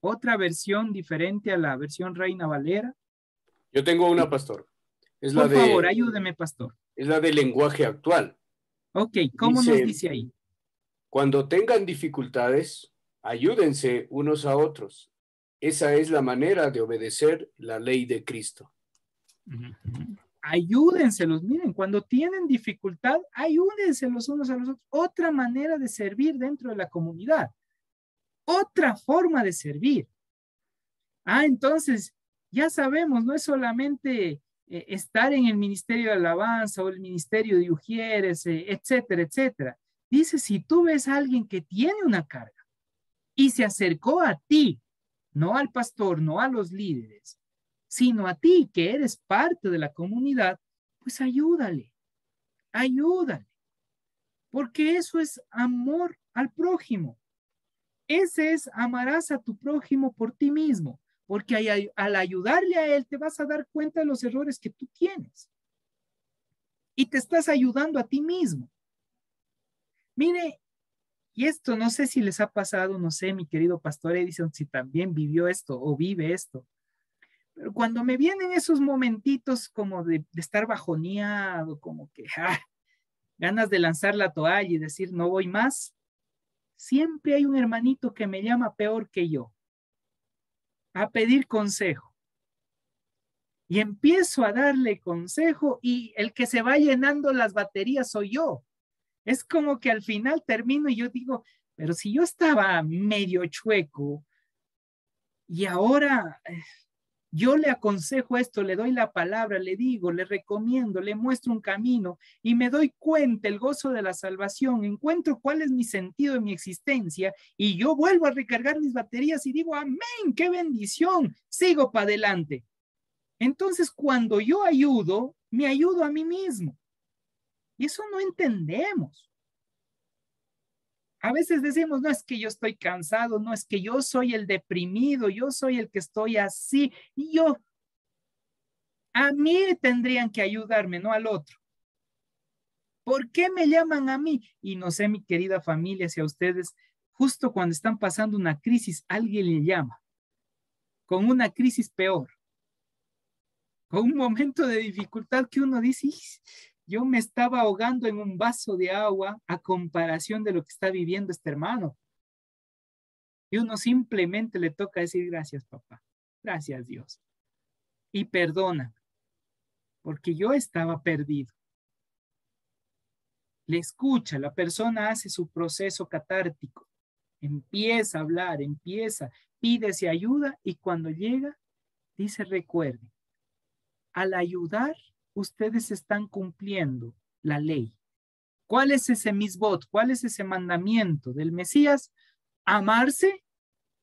¿Otra versión diferente a la versión Reina Valera? Yo tengo una, pastor. Por favor, ayúdeme, pastor. Es la del lenguaje actual. Ok, ¿cómo nos dice ahí? Cuando tengan dificultades, ayúdense unos a otros. Esa es la manera de obedecer la ley de Cristo. Ayúdenselos, miren, cuando tienen dificultad, ayúdense los unos a los otros. Otra manera de servir dentro de la comunidad. Otra forma de servir. Entonces, ya sabemos, no es solamente estar en el ministerio de alabanza o el ministerio de ujieres, etcétera, etcétera. Dice, si tú ves a alguien que tiene una carga y se acercó a ti, no al pastor, no a los líderes, sino a ti que eres parte de la comunidad, pues ayúdale, porque eso es amor al prójimo. Ese es amarás a tu prójimo por ti mismo, porque al ayudarle a él te vas a dar cuenta de los errores que tú tienes y te estás ayudando a ti mismo. Mire, Y esto no sé si les ha pasado, no sé, mi querido pastor Edison, si también vivió esto o vive esto. Pero cuando me vienen esos momentitos como de estar bajoneado, como que ganas de lanzar la toalla y decir no voy más, siempre hay un hermanito que me llama peor que yo a pedir consejo. Y empiezo a darle consejo y el que se va llenando las baterías soy yo. Es como que al final termino y yo digo, pero si yo estaba medio chueco y ahora yo le aconsejo esto, le doy la palabra, le digo, le recomiendo, le muestro un camino y me doy cuenta el gozo de la salvación, encuentro cuál es mi sentido de mi existencia y yo vuelvo a recargar mis baterías y digo, amén, qué bendición, sigo para adelante. Entonces, cuando yo ayudo, me ayudo a mí mismo. Y eso no entendemos. A veces decimos, no es que yo estoy cansado, no es que yo soy el deprimido, yo soy el que estoy así. Y a mí tendrían que ayudarme, no al otro. ¿Por qué me llaman a mí? Y no sé, mi querida familia, si a ustedes, justo cuando están pasando una crisis, alguien le llama, con una crisis peor, con un momento de dificultad que uno dice, yo me estaba ahogando en un vaso de agua a comparación de lo que está viviendo este hermano. Y uno simplemente le toca decir gracias, papá. Gracias, Dios. Y perdona, porque yo estaba perdido. Le escucha, la persona hace su proceso catártico. Empieza a hablar, pídese ayuda y cuando llega, dice, recuerde, al ayudar, ustedes están cumpliendo la ley. ¿Cuál es ese misbot? ¿Cuál es ese mandamiento del Mesías? Amarse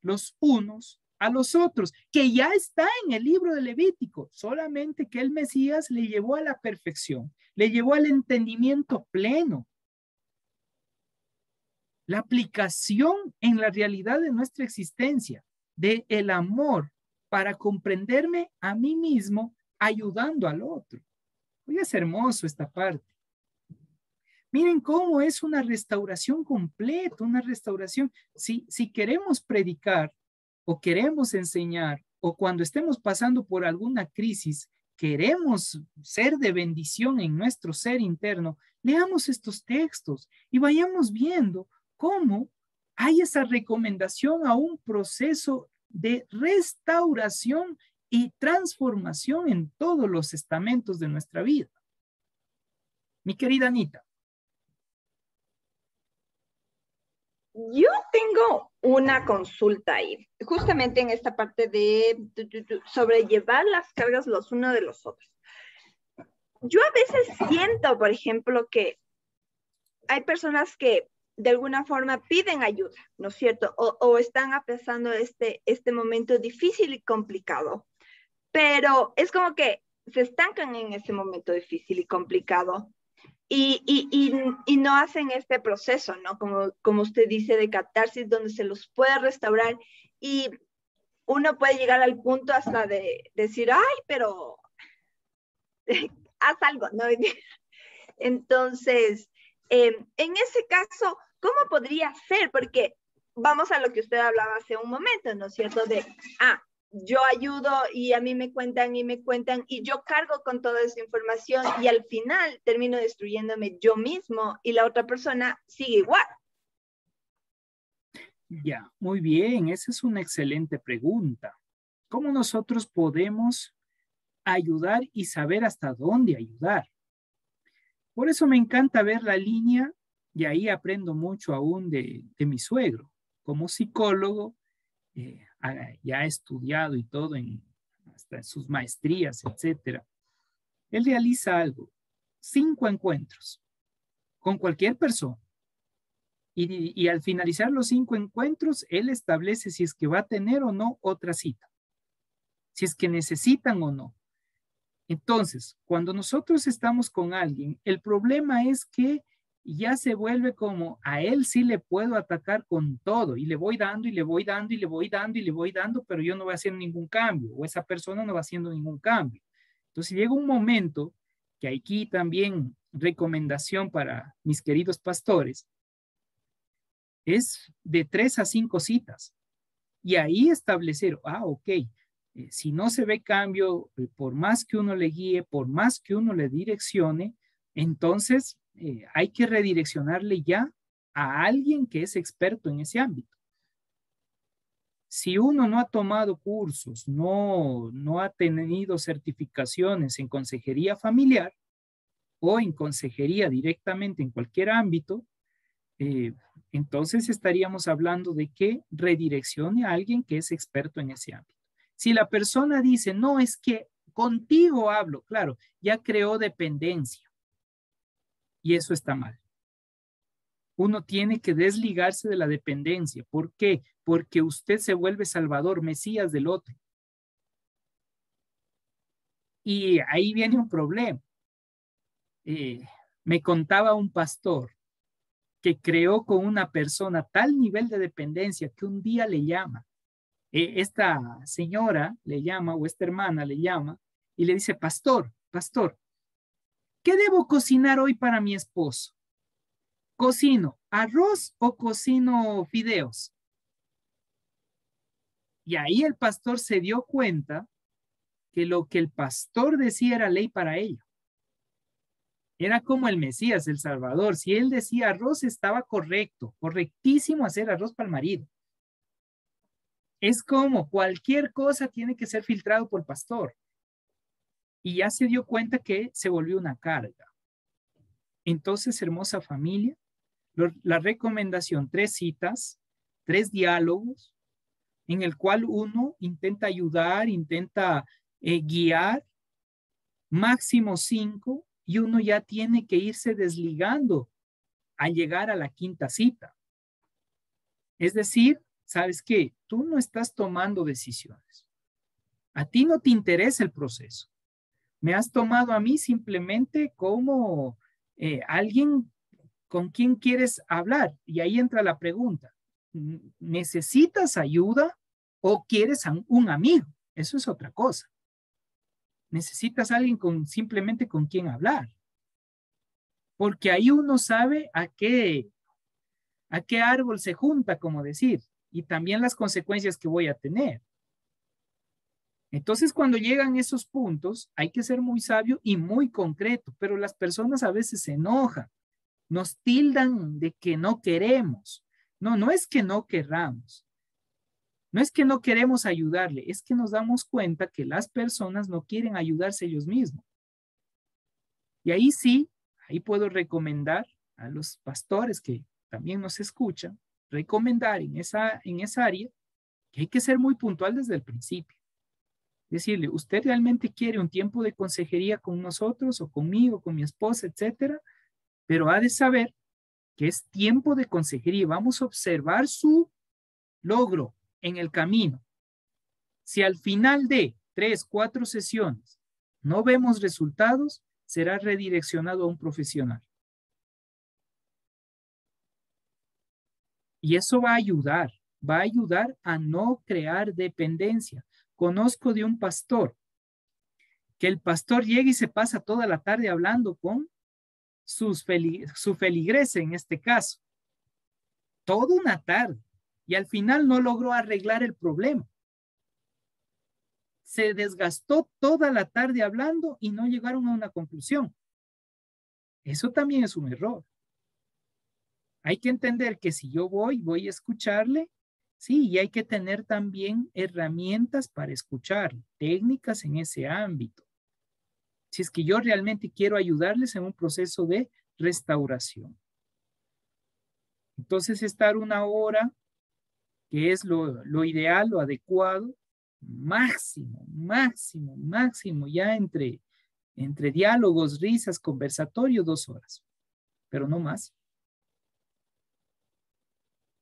los unos a los otros, que ya está en el libro de Levítico, solamente que el Mesías le llevó a la perfección, le llevó al entendimiento pleno. La aplicación en la realidad de nuestra existencia, de el amor para comprenderme a mí mismo, ayudando al otro. Hoy es hermoso esta parte. Miren cómo es una restauración completa, una restauración. Si queremos predicar o queremos enseñar o cuando estemos pasando por alguna crisis, queremos ser de bendición en nuestro ser interno, leamos estos textos y vayamos viendo cómo hay esa recomendación a un proceso de restauración y transformación en todos los estamentos de nuestra vida. Mi querida Anita. Yo tengo una consulta ahí, justamente en esta parte de sobrellevar las cargas los unos de los otros. Yo a veces siento, por ejemplo, que hay personas que de alguna forma piden ayuda, ¿no es cierto? O están pasando este momento difícil y complicado, pero es como que se estancan en ese momento difícil y complicado. Y no hacen este proceso, ¿no? Como usted dice, de catarsis, donde se los puede restaurar y uno puede llegar al punto hasta de decir, ay, pero haz algo, ¿no? Entonces, en ese caso, ¿cómo podría ser? Porque vamos a lo que usted hablaba hace un momento, ¿no es cierto? Yo ayudo y a mí me cuentan y yo cargo con toda esa información y al final termino destruyéndome yo mismo y la otra persona sigue igual. Ya, muy bien, esa es una excelente pregunta. ¿Cómo nosotros podemos ayudar y saber hasta dónde ayudar? Por eso me encanta ver la línea y ahí aprendo mucho aún de mi suegro. Como psicólogo, ya ha estudiado y todo hasta en sus maestrías, etcétera. Él realiza algo, 5 encuentros con cualquier persona. Y al finalizar los 5 encuentros, él establece si es que va a tener o no otra cita, si es que necesitan o no. Entonces, cuando nosotros estamos con alguien, el problema es que ya se vuelve como a él sí le puedo atacar con todo y le voy dando y le voy dando y le voy dando y le voy dando, pero yo no voy haciendo ningún cambio o esa persona no va haciendo ningún cambio. Entonces llega un momento que aquí también recomendación para mis queridos pastores, es de 3 a 5 citas. Y ahí establecer, ok, si no se ve cambio, por más que uno le guíe, por más que uno le direccione, entonces hay que redireccionarle ya a alguien que es experto en ese ámbito. Si uno no ha tomado cursos, no ha tenido certificaciones en consejería familiar o en consejería directamente en cualquier ámbito, entonces estaríamos hablando de que redireccione a alguien que es experto en ese ámbito. Si la persona dice, no, es que contigo hablo, claro, ya creó dependencia y eso está mal. Uno tiene que desligarse de la dependencia. ¿Por qué? Porque usted se vuelve salvador, Mesías del otro. Y ahí viene un problema. Me contaba un pastor que creó con una persona tal nivel de dependencia que un día le llama. Esta señora le llama o esta hermana le llama y le dice, pastor, ¿qué debo cocinar hoy para mi esposo? ¿Cocino arroz o cocino fideos? Y ahí el pastor se dio cuenta que lo que el pastor decía era ley para ella. Era como el Mesías, el Salvador. Si él decía arroz, estaba correcto, correctísimo hacer arroz para el marido. Es como cualquier cosa tiene que ser filtrado por el pastor. Y ya se dio cuenta que se volvió una carga. Entonces, hermosa familia, la recomendación, 3 citas, 3 diálogos, en el cual uno intenta ayudar, intenta guiar, máximo 5, y uno ya tiene que irse desligando al llegar a la 5ª cita. Es decir, ¿sabes qué? Tú no estás tomando decisiones. A ti no te interesa el proceso. Me has tomado a mí simplemente como alguien con quien quieres hablar. Y ahí entra la pregunta. ¿Necesitas ayuda o quieres un amigo? Eso es otra cosa. Necesitas a alguien simplemente con quien hablar. Porque ahí uno sabe a qué árbol se junta, como decir, y también las consecuencias que voy a tener. Entonces, cuando llegan esos puntos, hay que ser muy sabio y muy concreto, pero las personas a veces se enojan, nos tildan de que no queremos. No es que no querramos. No es que no queremos ayudarle, es que nos damos cuenta que las personas no quieren ayudarse ellos mismos. Y ahí sí, ahí puedo recomendar a los pastores que también nos escuchan, recomendar en esa área que hay que ser muy puntual desde el principio. Decirle, ¿usted realmente quiere un tiempo de consejería con nosotros o conmigo, con mi esposa, etcétera? Pero ha de saber que es tiempo de consejería. Vamos a observar su logro en el camino. Si al final de 3, 4 sesiones no vemos resultados, será redireccionado a un profesional. Y eso va a ayudar a no crear dependencia. Conozco de un pastor, que el pastor llega y se pasa toda la tarde hablando con su feligrese en este caso. Toda una tarde. Y al final no logró arreglar el problema. Se desgastó toda la tarde hablando y no llegaron a una conclusión. Eso también es un error. Hay que entender que si yo voy a escucharle, sí, y hay que tener también herramientas para escuchar, técnicas en ese ámbito. Si es que yo realmente quiero ayudarles en un proceso de restauración. Entonces, estar 1 hora, que es lo ideal, lo adecuado, máximo, ya entre diálogos, risas, conversatorio, 2 horas, pero no más.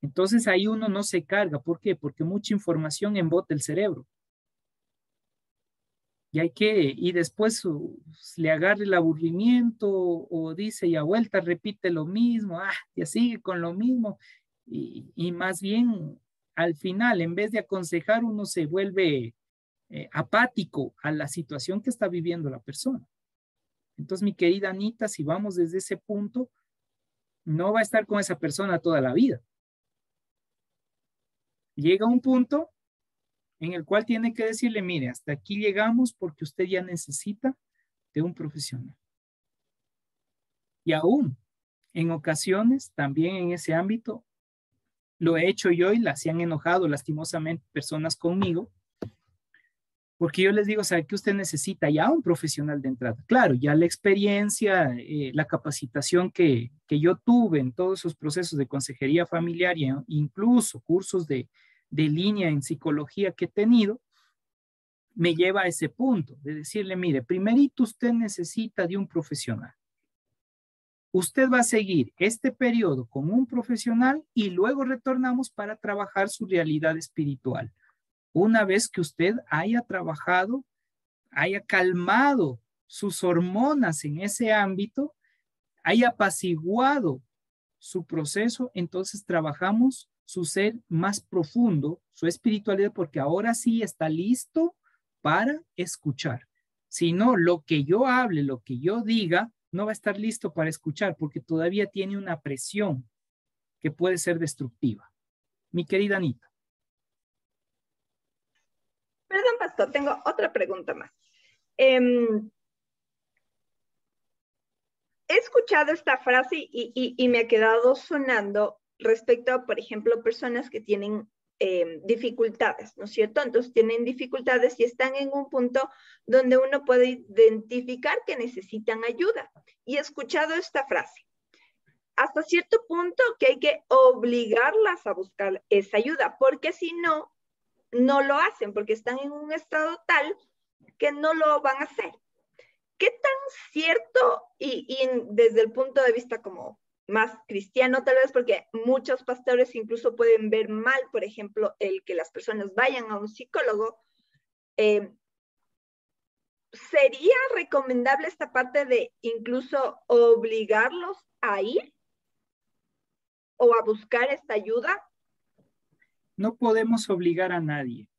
Entonces ahí uno no se carga. ¿Por qué? Porque mucha información embota el cerebro. Y después le agarra el aburrimiento o dice y a vuelta repite lo mismo, ya sigue con lo mismo. Y más bien al final, en vez de aconsejar, uno se vuelve apático a la situación que está viviendo la persona. Entonces, mi querida Anita, si vamos desde ese punto, no va a estar con esa persona toda la vida. Llega un punto en el cual tiene que decirle, mire, hasta aquí llegamos porque usted ya necesita de un profesional. Y aún, en ocasiones, también en ese ámbito, lo he hecho yo y se han enojado lastimosamente personas conmigo, porque yo les digo, ¿sabe qué usted necesita? Ya un profesional de entrada. Claro, ya la experiencia, la capacitación que yo tuve en todos esos procesos de consejería familiar e incluso cursos de línea en psicología que he tenido, me lleva a ese punto de decirle, mire, primerito usted necesita de un profesional. Usted va a seguir este periodo con un profesional y luego retornamos para trabajar su realidad espiritual. Una vez que usted haya trabajado, haya calmado sus hormonas en ese ámbito, haya apaciguado su proceso, entonces trabajamos su ser más profundo, su espiritualidad, porque ahora sí está listo para escuchar. Si no, lo que yo hable, lo que yo diga, no va a estar listo para escuchar porque todavía tiene una presión que puede ser destructiva. Mi querida Anita. Perdón, pastor, tengo otra pregunta más. He escuchado esta frase y me ha quedado sonando respecto a, por ejemplo, personas que tienen dificultades, ¿no es cierto? Entonces tienen dificultades y están en un punto donde uno puede identificar que necesitan ayuda. Y he escuchado esta frase. Hasta cierto punto que hay que obligarlas a buscar esa ayuda, porque si no, no lo hacen, porque están en un estado tal que no lo van a hacer. ¿Qué tan cierto y desde el punto de vista como más cristiano tal vez, porque muchos pastores incluso pueden ver mal, por ejemplo, el que las personas vayan a un psicólogo, ¿sería recomendable esta parte de incluso obligarlos a ir o a buscar esta ayuda? No podemos obligar a nadie.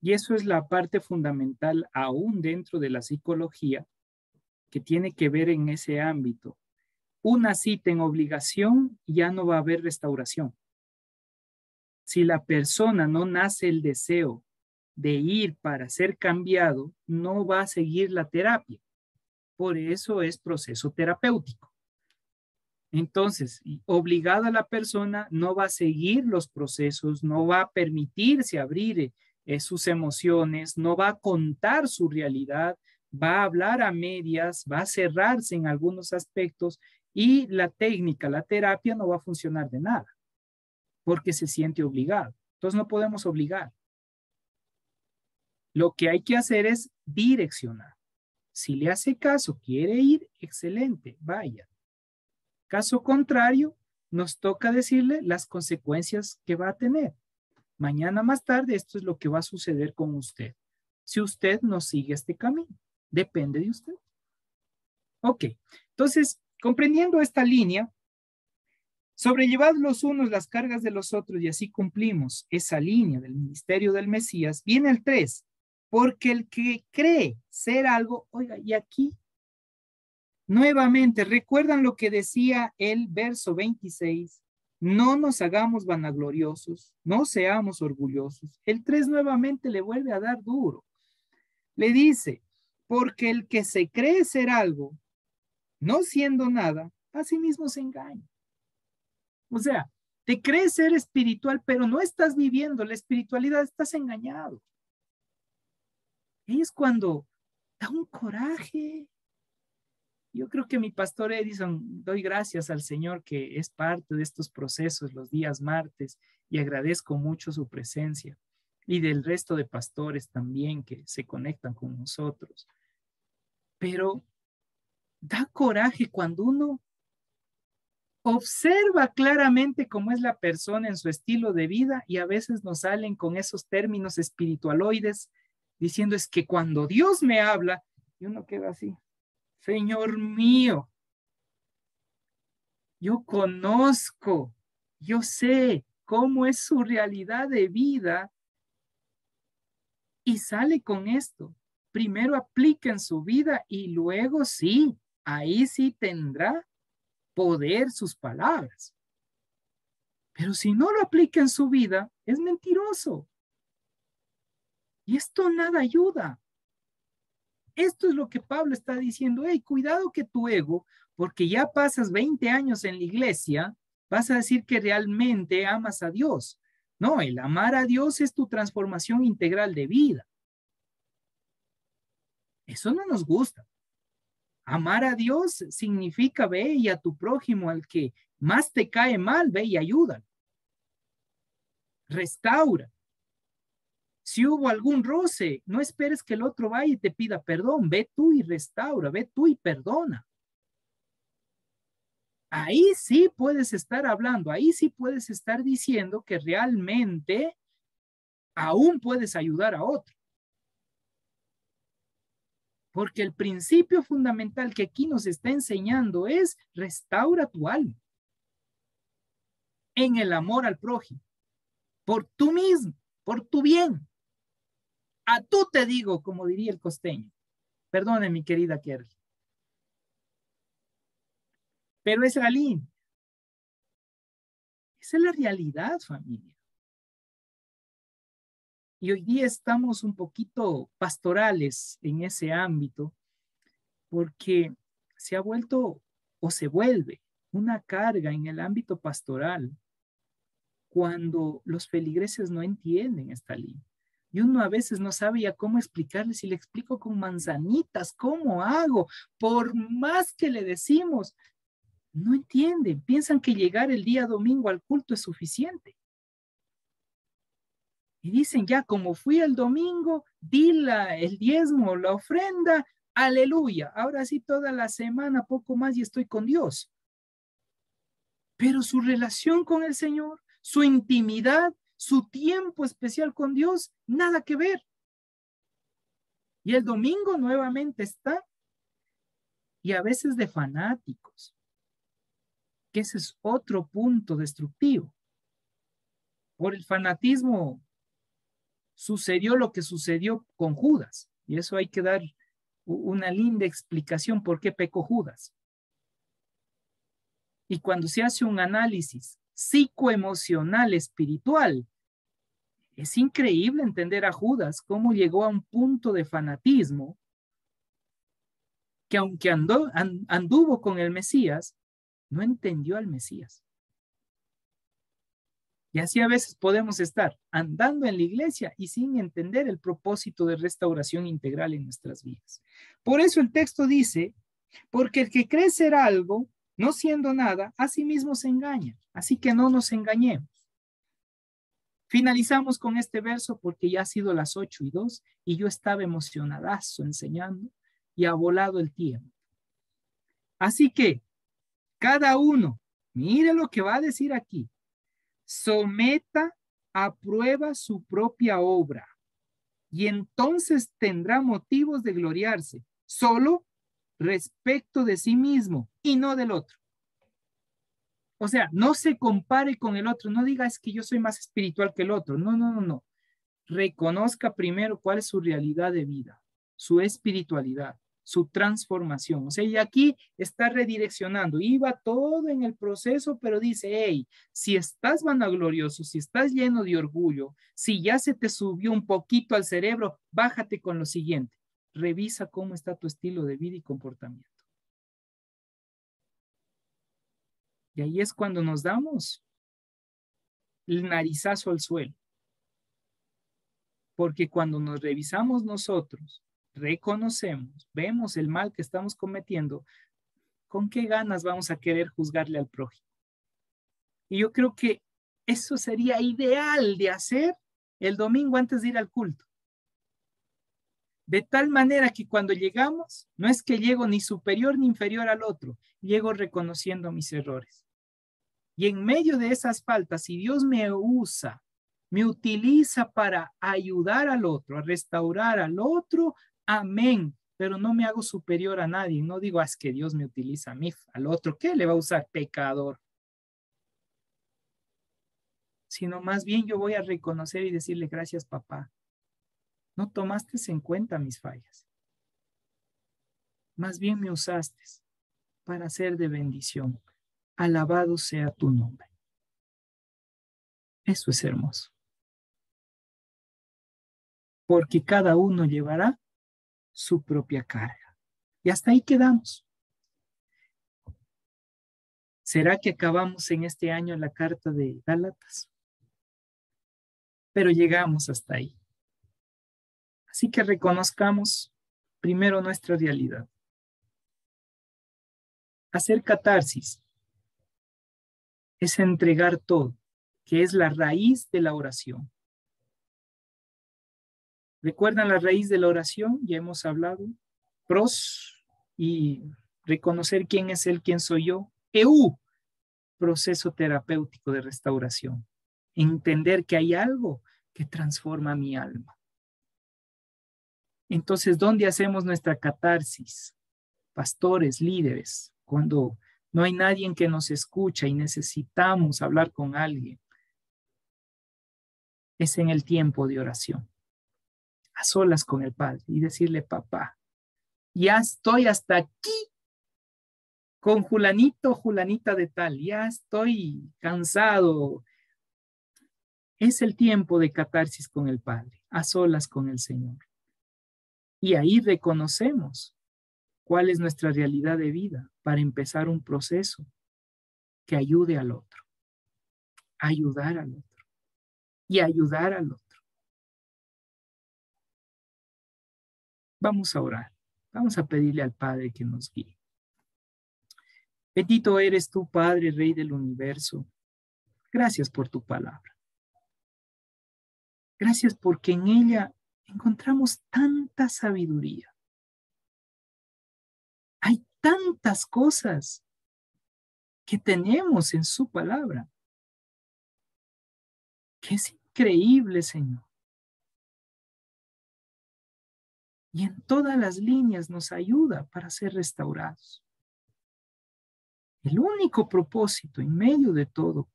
Y eso es la parte fundamental aún dentro de la psicología que tiene que ver en ese ámbito. Una cita en obligación ya no va a haber restauración. Si la persona no nace el deseo de ir para ser cambiado, no va a seguir la terapia. Por eso es proceso terapéutico. Entonces, obligada a la persona no va a seguir los procesos, no va a permitirse abrir sus emociones, no va a contar su realidad, va a hablar a medias, va a cerrarse en algunos aspectos y la técnica, la terapia no va a funcionar de nada porque se siente obligado. Entonces no podemos obligar. Lo que hay que hacer es direccionar. Si le hace caso, quiere ir, excelente, vaya. Caso contrario, nos toca decirle las consecuencias que va a tener. Mañana más tarde, esto es lo que va a suceder con usted. Si usted no sigue este camino, depende de usted. Ok, entonces, comprendiendo esta línea, sobrellevad los unos las cargas de los otros y así cumplimos esa línea del ministerio del Mesías. Viene el 3, porque el que cree ser algo, oiga, y aquí, nuevamente, ¿recuerdan lo que decía el verso 26? No nos hagamos vanagloriosos, no seamos orgullosos. El 3 nuevamente le vuelve a dar duro. Le dice, porque el que se cree ser algo, no siendo nada, a sí mismo se engaña. O sea, te crees ser espiritual, pero no estás viviendo la espiritualidad, estás engañado. Y es cuando da un coraje. Yo creo que mi pastor Edison, doy gracias al Señor que es parte de estos procesos los días martes y agradezco mucho su presencia y del resto de pastores también que se conectan con nosotros. Pero da coraje cuando uno observa claramente cómo es la persona en su estilo de vida y a veces nos salen con esos términos espiritualoides diciendo es que cuando Dios me habla y uno queda así. Señor mío, yo conozco, yo sé cómo es su realidad de vida y sale con esto. Primero aplica en su vida y luego sí, ahí sí tendrá poder sus palabras. Pero si no lo aplica en su vida, es mentiroso. Y esto nada ayuda. Esto es lo que Pablo está diciendo. Hey, cuidado que tu ego, porque ya pasas 20 años en la iglesia, vas a decir que realmente amas a Dios. No, el amar a Dios es tu transformación integral de vida. Eso no nos gusta. Amar a Dios significa ve y a tu prójimo, al que más te cae mal, ve y ayúdalo. Restaura. Si hubo algún roce, no esperes que el otro vaya y te pida perdón. Ve tú y restaura, ve tú y perdona. Ahí sí puedes estar hablando, ahí sí puedes estar diciendo que realmente aún puedes ayudar a otro. Porque el principio fundamental que aquí nos está enseñando es restaura tu alma en el amor al prójimo, por tú mismo, por tu bien. A tú te digo, como diría el costeño. Perdone, mi querida Kerry. Pero es la línea. Esa es la realidad, familia. Y hoy día estamos un poquito pastorales en ese ámbito porque se ha vuelto o se vuelve una carga en el ámbito pastoral cuando los feligreses no entienden esta línea. Y uno a veces no sabe ya cómo explicarles. Si le explico con manzanitas, ¿cómo hago? Por más que le decimos, no entienden. Piensan que llegar el día domingo al culto es suficiente. Y dicen, ya, como fui el domingo, di el diezmo, la ofrenda, aleluya. Ahora sí, toda la semana, poco más, y estoy con Dios. Pero su relación con el Señor, su intimidad, su tiempo especial con Dios, nada que ver. Y el domingo nuevamente está, y a veces de fanáticos, que ese es otro punto destructivo. Por el fanatismo sucedió lo que sucedió con Judas, y eso hay que dar una linda explicación por qué pecó Judas. Y cuando se hace un análisis psicoemocional espiritual, es increíble entender a Judas cómo llegó a un punto de fanatismo que aunque anduvo con el Mesías, no entendió al Mesías. Y así a veces podemos estar andando en la iglesia y sin entender el propósito de restauración integral en nuestras vidas. Por eso el texto dice, porque el que cree ser algo, no siendo nada, a sí mismo se engaña. Así que no nos engañemos. Finalizamos con este verso porque ya ha sido las 8:02 y yo estaba emocionadazo enseñando y ha volado el tiempo. Así que cada uno, mire lo que va a decir aquí, someta a prueba su propia obra y entonces tendrá motivos de gloriarse solo respecto de sí mismo y no del otro. O sea, no se compare con el otro, no diga es que yo soy más espiritual que el otro, no. Reconozca primero cuál es su realidad de vida, su espiritualidad, su transformación. O sea, y aquí está redireccionando. Iba todo en el proceso, pero dice, hey, si estás vanaglorioso, si estás lleno de orgullo, si ya se te subió un poquito al cerebro, bájate con lo siguiente. Revisa cómo está tu estilo de vida y comportamiento. Y ahí es cuando nos damos el narizazo al suelo. Porque cuando nos revisamos nosotros, reconocemos, vemos el mal que estamos cometiendo, ¿con qué ganas vamos a querer juzgarle al prójimo? Y yo creo que eso sería ideal de hacer el domingo antes de ir al culto. De tal manera que cuando llegamos, no es que llego ni superior ni inferior al otro, llego reconociendo mis errores. Y en medio de esas faltas, si Dios me usa, me utiliza para ayudar al otro, a restaurar al otro, amén. Pero no me hago superior a nadie. No digo, es que Dios me utiliza a mí, al otro. ¿Qué le va a usar? Pecador. Sino más bien yo voy a reconocer y decirle, gracias, papá. No tomaste en cuenta mis fallas. Más bien me usaste para ser de bendición. Alabado sea tu nombre. Eso es hermoso. Porque cada uno llevará su propia carga. Y hasta ahí quedamos. ¿Será que acabamos en este año la carta de Gálatas? Pero llegamos hasta ahí. Así que reconozcamos primero nuestra realidad. Hacer catarsis es entregar todo, que es la raíz de la oración. ¿Recuerdan la raíz de la oración? Ya hemos hablado. Pros y reconocer quién es él, quién soy yo. Proceso terapéutico de restauración. Entender que hay algo que transforma mi alma. Entonces, ¿dónde hacemos nuestra catarsis? Pastores, líderes, cuando no hay nadie que nos escucha y necesitamos hablar con alguien, es en el tiempo de oración, a solas con el Padre y decirle: papá, ya estoy hasta aquí con Julanito, Julanita de tal, ya estoy cansado. Es el tiempo de catarsis con el Padre, a solas con el Señor. Y ahí reconocemos cuál es nuestra realidad de vida para empezar un proceso que ayude al otro, ayudar al otro y ayudar al otro. Vamos a orar, vamos a pedirle al Padre que nos guíe. Bendito eres tú, Padre, Rey del universo. Gracias por tu palabra. Gracias porque en ella encontramos tanta sabiduría. Hay tantas cosas que tenemos en su palabra, que es increíble, Señor. Y en todas las líneas nos ayuda para ser restaurados. El único propósito en medio de todo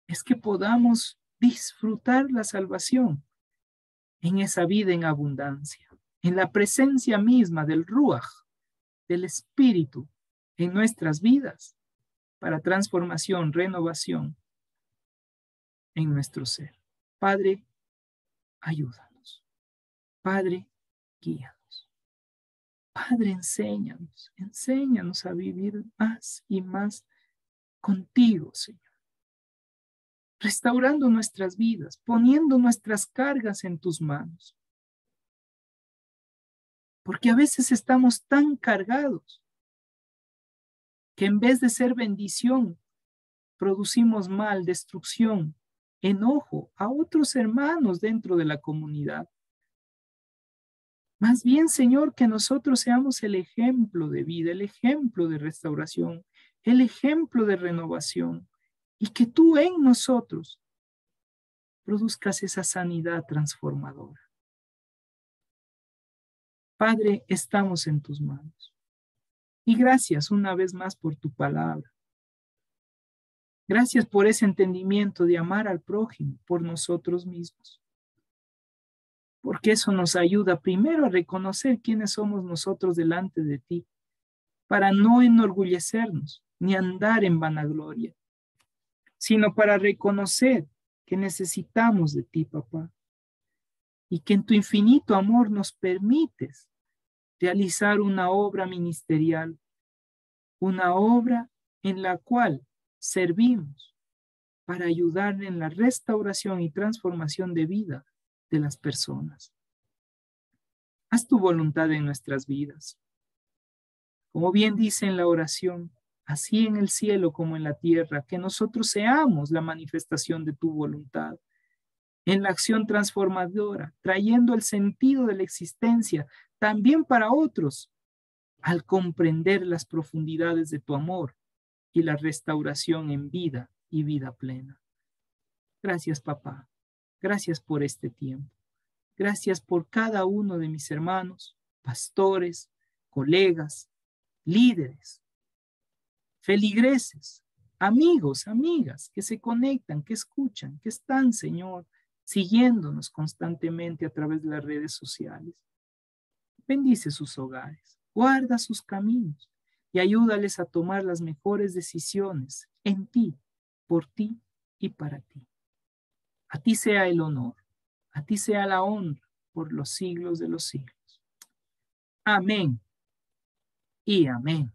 es que podamos disfrutar la salvación en esa vida en abundancia, en la presencia misma del Ruach, del Espíritu en nuestras vidas, para transformación, renovación en nuestro ser. Padre, ayúdanos. Padre, guíanos. Padre, enséñanos a vivir más y más contigo, Señor. Restaurando nuestras vidas, poniendo nuestras cargas en tus manos. Porque a veces estamos tan cargados que en vez de ser bendición, producimos mal, destrucción, enojo a otros hermanos dentro de la comunidad. Más bien, Señor, que nosotros seamos el ejemplo de vida, el ejemplo de restauración, el ejemplo de renovación, y que tú en nosotros produzcas esa sanidad transformadora. Padre, estamos en tus manos. Y gracias una vez más por tu palabra. Gracias por ese entendimiento de amar al prójimo por nosotros mismos. Porque eso nos ayuda primero a reconocer quiénes somos nosotros delante de ti, para no enorgullecernos ni andar en vanagloria, sino para reconocer que necesitamos de ti, papá, y que en tu infinito amor nos permites realizar una obra ministerial, una obra en la cual servimos para ayudar en la restauración y transformación de vida de las personas. Haz tu voluntad en nuestras vidas. Como bien dice en la oración, así en el cielo como en la tierra, que nosotros seamos la manifestación de tu voluntad en la acción transformadora, trayendo el sentido de la existencia también para otros, al comprender las profundidades de tu amor y la restauración en vida y vida plena. Gracias, papá. Gracias por este tiempo. Gracias por cada uno de mis hermanos, pastores, colegas, líderes, feligreses, amigos, amigas que se conectan, que escuchan, que están, Señor, siguiéndonos constantemente a través de las redes sociales. Bendice sus hogares, guarda sus caminos y ayúdales a tomar las mejores decisiones en ti, por ti y para ti. A ti sea el honor, a ti sea la honra por los siglos de los siglos. Amén y amén.